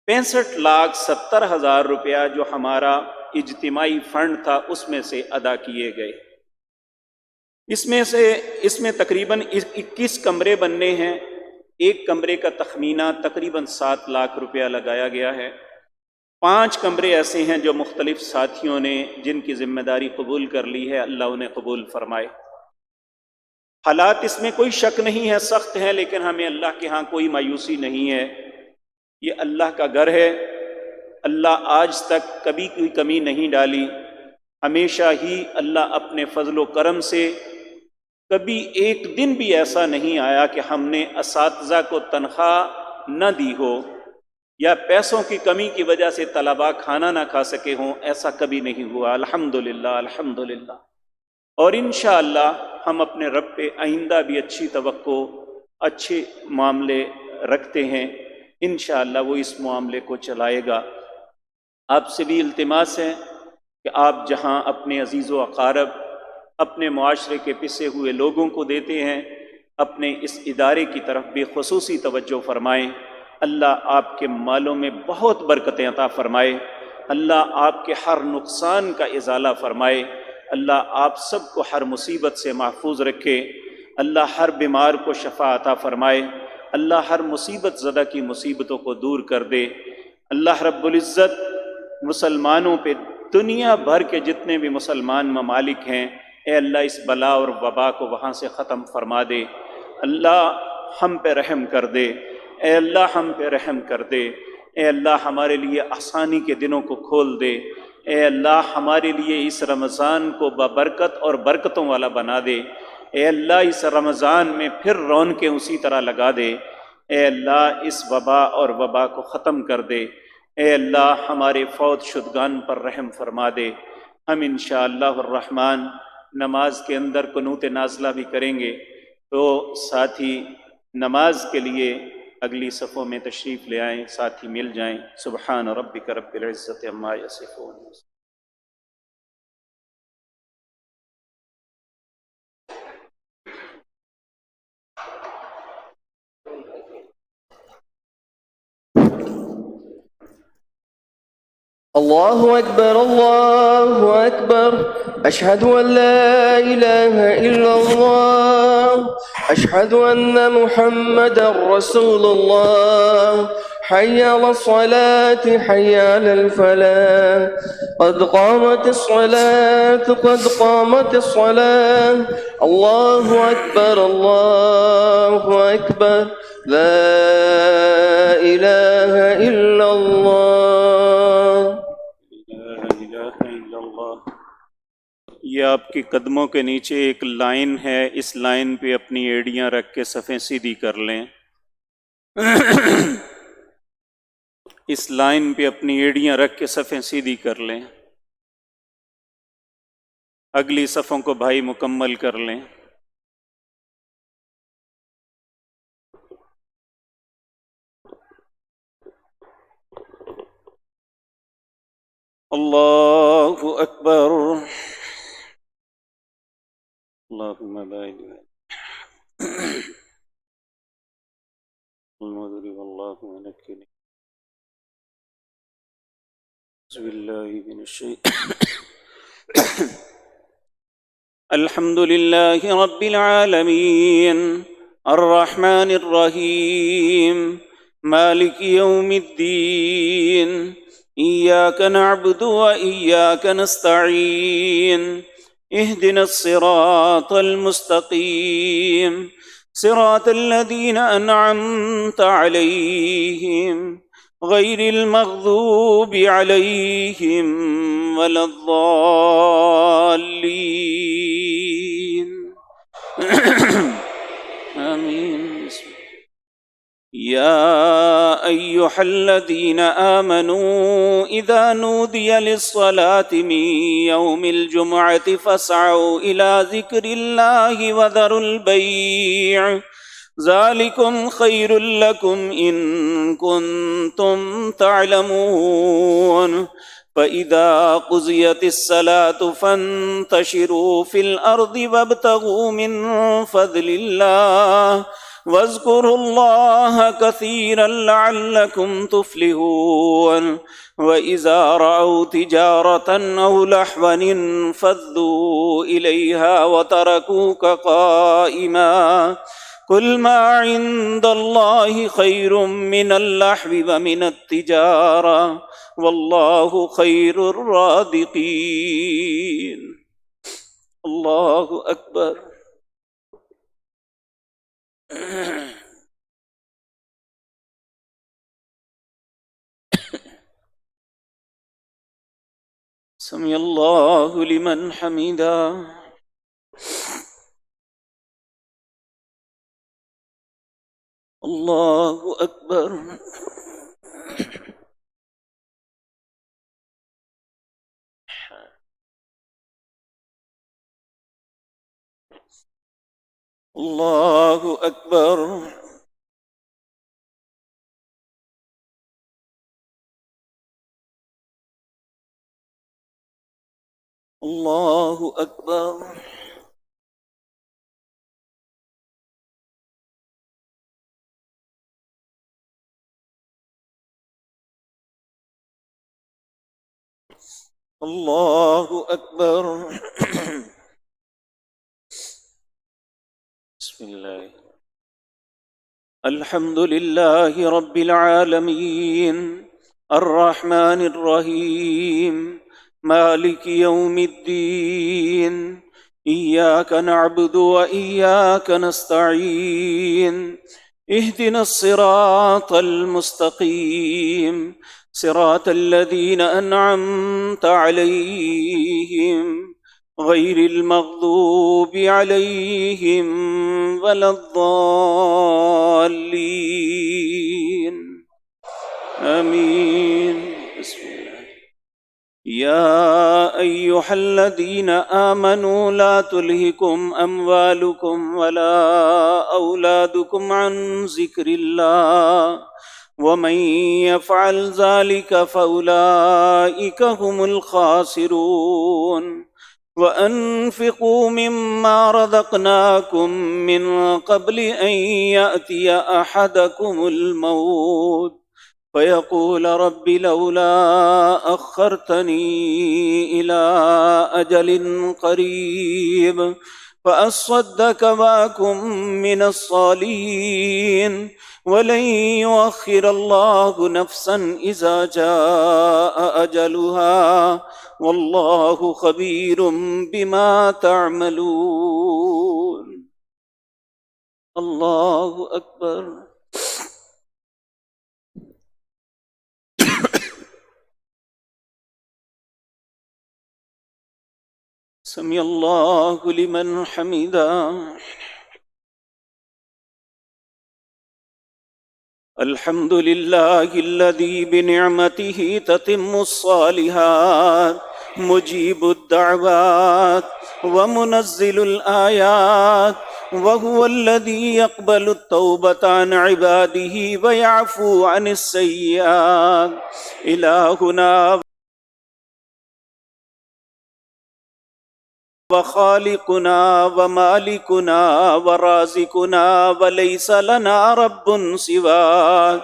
65,70,000 روپیہ جو ہمارا اجتماعی فنڈ تھا اس میں سے ادا کیے گئے۔ اس میں تقریباً 21 کمرے بننے ہیں۔ ایک کمرے کا تخمینہ تقریباً 7 لاکھ روپیہ لگایا گیا ہے۔ 5 کمرے ایسے ہیں جو مختلف ساتھیوں نے جن کی ذمہ داری قبول کر لی ہے، اللہ انہیں قبول فرمائے۔ حالات اس میں کوئی شک نہیں ہے، سخت ہیں، لیکن ہمیں اللہ کے ہاں کوئی مایوسی نہیں ہے۔ یہ اللہ کا گھر ہے، اللہ آج تک کبھی کوئی کمی نہیں ڈالی۔ ہمیشہ ہی اللہ اپنے فضل و کرم سے کبھی ایک دن بھی ایسا نہیں آیا کہ ہم نے اساتذہ کو تنخواہ نہ دی ہو یا پیسوں کی کمی کی وجہ سے طلباء کھانا نہ کھا سکے ہوں، ایسا کبھی نہیں ہوا۔ الحمدللہ الحمدللہ۔ اور انشاءاللہ ہم اپنے رب پہ آئندہ بھی اچھی توقع، اچھے معاملے رکھتے ہیں۔ انشاءاللہ وہ اس معاملے کو چلائے گا۔ آپ سے بھی التماس ہے کہ آپ جہاں اپنے عزیز و اقارب، اپنے معاشرے کے پسے ہوئے لوگوں کو دیتے ہیں، اپنے اس ادارے کی طرف بھی خصوصی توجہ فرمائیں۔ اللہ آپ کے مالوں میں بہت برکتیں عطا فرمائے، اللہ آپ کے ہر نقصان کا ازالہ فرمائے، اللہ آپ سب کو ہر مصیبت سے محفوظ رکھے، اللہ ہر بیمار کو شفا عطا فرمائے، اللہ ہر مصیبت زدہ کی مصیبتوں کو دور کر دے۔ اللہ رب العزت مسلمانوں پہ دنیا بھر کے جتنے بھی مسلمان ممالک ہیں، اے اللہ اس بلا اور وبا کو وہاں سے ختم فرما دے۔ اللہ ہم پہ رحم کر دے، اے اللہ ہم پہ رحم کر دے، اے اللہ ہمارے لیے آسانی کے دنوں کو کھول دے، اے اللہ ہمارے لیے اس رمضان کو ببرکت اور برکتوں والا بنا دے، اے اللہ اس رمضان میں پھر رونقیں اسی طرح لگا دے، اے اللہ اس وبا اور وبا کو ختم کر دے، اے اللہ ہمارے فوت شدگان پر رحم فرما دے۔ ہم انشاءاللہ الرحمن نماز کے اندر قنوت نازلہ بھی کریں گے، تو ساتھی نماز کے لیے اگلی صفوں میں تشریف لے آئیں، ساتھی مل جائیں۔ سبحان ربک رب العزت عما یصفون۔ اللہ اکبر اللہ اکبر، اشہد ان لا الہ الا اللہ، اشہد ان محمد رسول اللہ، حی علی الصلاة حی علی الفلاح، قد قامت الصلاة قد قامت الصلاة، اللہ اکبر اللہ اکبر، لا الہ الا اللہ۔ یہ آپ کے قدموں کے نیچے ایک لائن ہے، اس لائن پہ اپنی ایڑیاں رکھ کے صفیں سیدھی کر لیں۔ اس لائن پہ اپنی ایڑیاں رکھ کے صفیں سیدھی کر لیں۔ اگلی صفوں کو بھائی مکمل کر لیں۔ اللہ اکبر۔ اللہم باعد المغرب اللہم نکنی بسم اللہ من الشیطان الحمد للہ رب العالمین الرحمن الرحیم مالک یوم الدین إياك نعبد وإياك نستعين اهدنا الصراط المستقيم صراط الذين أنعمت عليهم غير المغضوب عليهم ولا الضالين آمين. يا أيها الذين آمنوا إذا نودي للصلاة من يوم الجمعة فاسعوا إلى ذكر الله وذروا البيع ذلكم خير لكم إن كنتم تعلمون. فإذا قضيت الصلاة فانتشروا في الأرض وابتغوا من فضل الله واذكروا الله كثيرا لعلكم تفلحون. وإذا رأوا تجارة أو لهوا انفضوا إليها وتركوك قائما قل ما عند الله خير من اللهو ومن التجارة والله خير الرازقين. الله أكبر. سمع الله لمن حمده. الله أكبر. الله أكبر. الله أكبر. الله أكبر. بسم الله. الحمد لله رب العالمين الرحمن الرحيم مالك يوم الدين إياك نعبد وإياك نستعين اهدنا الصراط المستقيم صراط الذين أنعمت عليهم غير المغضوب عليهم ولا الضالين آمين. بسم الله. يا أيها الذين آمنوا لا تلهكم أموالكم ولا أولادكم عن ذكر الله ومن يفعل ذلك فأولئك هم الخاسرون. وأنفقوا مما رزقناكم من قبل أن يأتي أحدكم الموت فيقول رب لولا أخرتني إلى أجل قريب فأصدق وأكن من الصالحين ولن يؤخر الله نفسا إذا جاء أجلها والله خبير بما تعملون. الله أكبر. سمع الله لمن حمده. الحمد لله الذي بنعمته تتم الصالحات مجيب الدعوات ومنزل الآيات وهو الذي يقبل التوبة عن عباده ويعفو عن السيئات. إلهنا وخالقنا ومالكنا ورازقنا وليس لنا رب سواك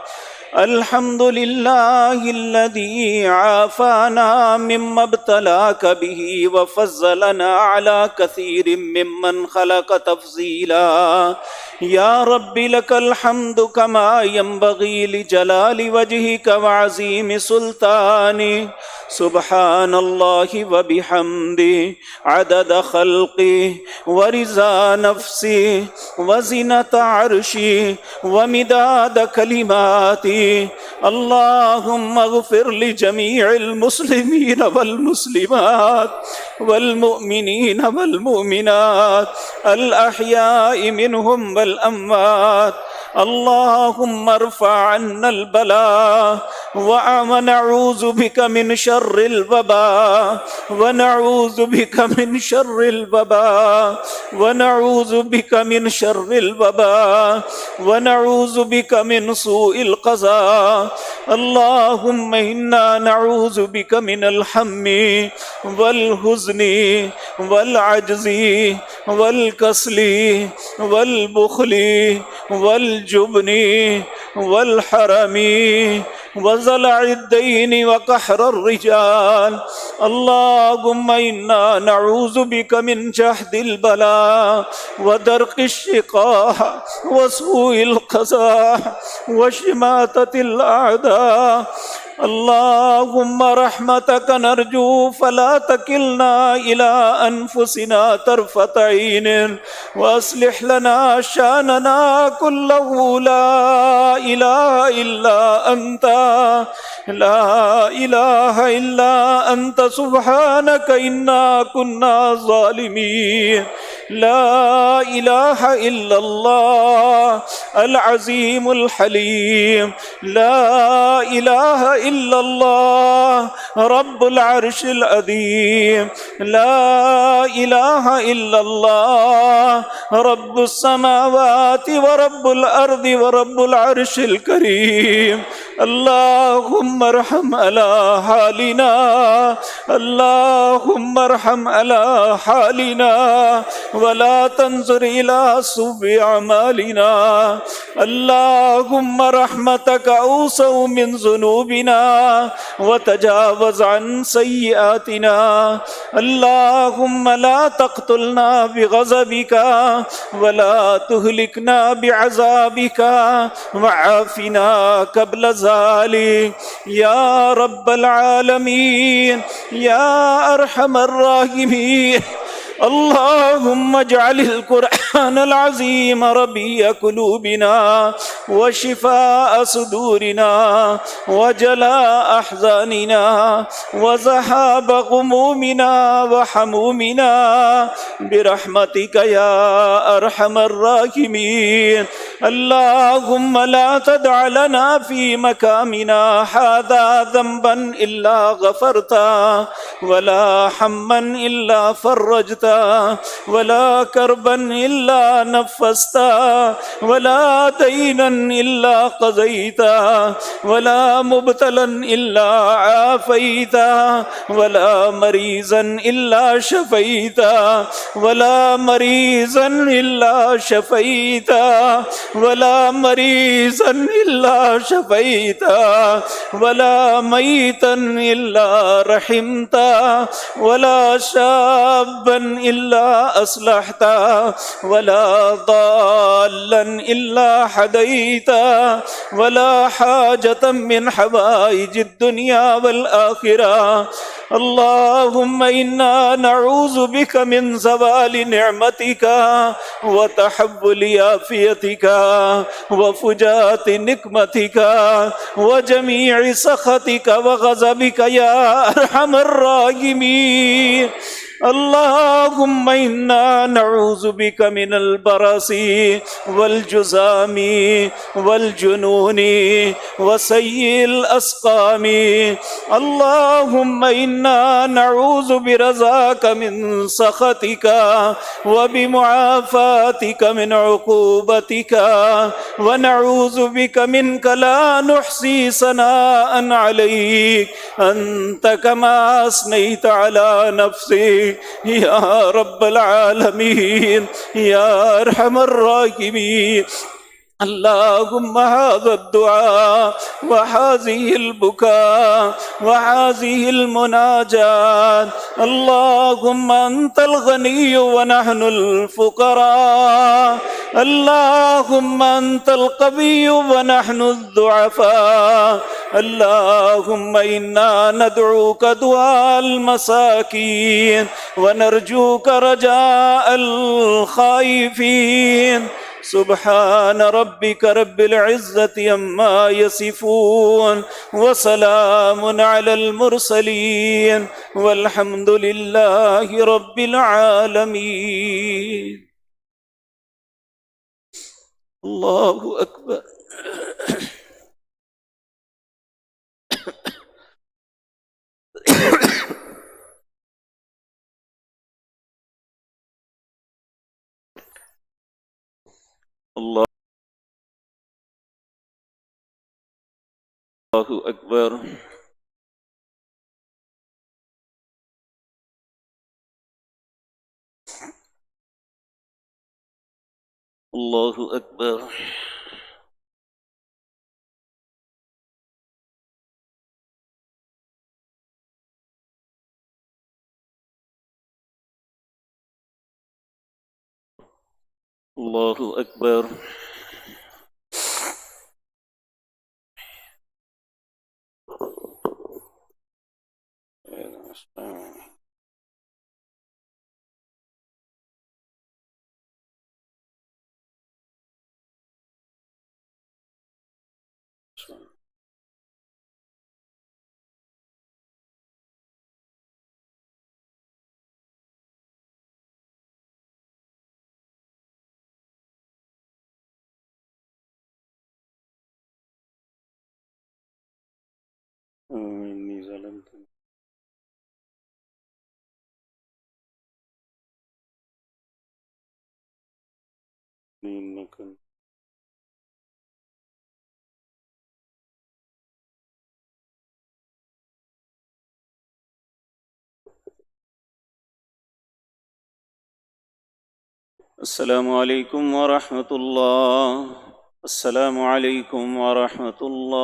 الحمد لله الذي عافانا مما ابتلاك به وفضلنا على كثير ممن خلق تفضيلا. يا رب لك الحمد كما ينبغي لجلال وجهك وعظيم سلطانك. سبحان الله وبحمده عدد خلقه ورضا نفسه وزنة عرشه ومداد كلماته. اللهم اغفر لجميع المسلمين والمسلمات والمؤمنين والمؤمنات الأحياء منهم والأموات. اللهم ارفع عنا البلاء ونعوذ بك من شر الوباء ونعوذ بك من شر الوباء ونعوذ بك من شر الوباء ونعوذ بك من سوء القضاء. اللهم إنا نعوذ بك من الهم والحزن والعجز والكسل والبخل والجبن والحرم وزلع الدين وقهر الرجال. اللهم إنا نعوذ بك من جهد البلاء ودرك الشقاء وسوء القضاء وشماتة الأعداء. اللهم رحمتك نرجو فلا تكلنا إلى أنفسنا طرفة عين وأصلح لنا شأننا كله. لا إله إلا أنت لا إله إلا أنت سبحانك إنا كنا ظالمين. لا إله إلا الله العظيم الحليم. لا إله إلا الله رب العرش العظيم. لا إله إلا الله رب السماوات ورب الأرض ورب العرش الكريم. اللهم ارحم على حالنا. اللهم ارحم على حالنا ولا تنظر إلى سوء أعمالنا. اللهم رحمتك أوسع من ذنوبنا وتجاوز عن سيئاتنا. اللهم لا تقتلنا بغضبك ولا تهلكنا بعذابك وعافنا قبل ذلك. يا رب العالمين يا أرحم الراحمين. اللهم اجعل القرآن العظيم ربيع قلوبنا وشفاء صدورنا وجلاء أحزاننا وذهاب غمومنا وحمومنا برحمتك يا أرحم الراحمين. اللهم لا تدع لنا في مكامنا هذا ذنبا إلا غفرته ولا هما إلا فرجته ولا كربا إلا نفسته ولا دينا إلا قضيته ولا مبتلا إلا عافيته ولا مريضا إلا شفيته ولا مريضا إلا شفيته ولا مريضا إلا شفيته ولا ميتا إلا رحمته ولا شابا إلا أصلحته ولا ضالا إلا هديته ولا حاجة من حوائج الدنيا والآخرة. اللهم إنا نعوذ بك من زوال نعمتك وتحول عافيتك وفجاءة نقمتك وجميع سخطك وغضبك يا أرحم الراحمين. اللهم إنا نعوذ بك من البرص والجذام والجنون وسيء الأسقام. اللهم إنا نعوذ برضاك من سخطك وبمعافاتك من عقوبتك ونعوذ بك منك لا نحصي ثناء عليك أنت كما أثنيت على نفسك. يا رب العالمين يا أرحم الراحمين. اللهم هذا الدعاء وهذه البكاء وهذه المناجاة، اللهم أنت الغني ونحن الفقراء، اللهم أنت القوي ونحن الضعفاء، اللهم إنا ندعوك دعاء المساكين ونرجوك رجاء الخائفين. سبحان ربك رب العزة عما يصفون وسلام على المرسلين والحمد لله رب العالمين. الله أكبر. الله أكبر. الله أكبر. الله أكبر. إني ظلمت إنك. السلام علیکم ورحمۃ اللہ. السلام علیکم ورحمۃ اللہ.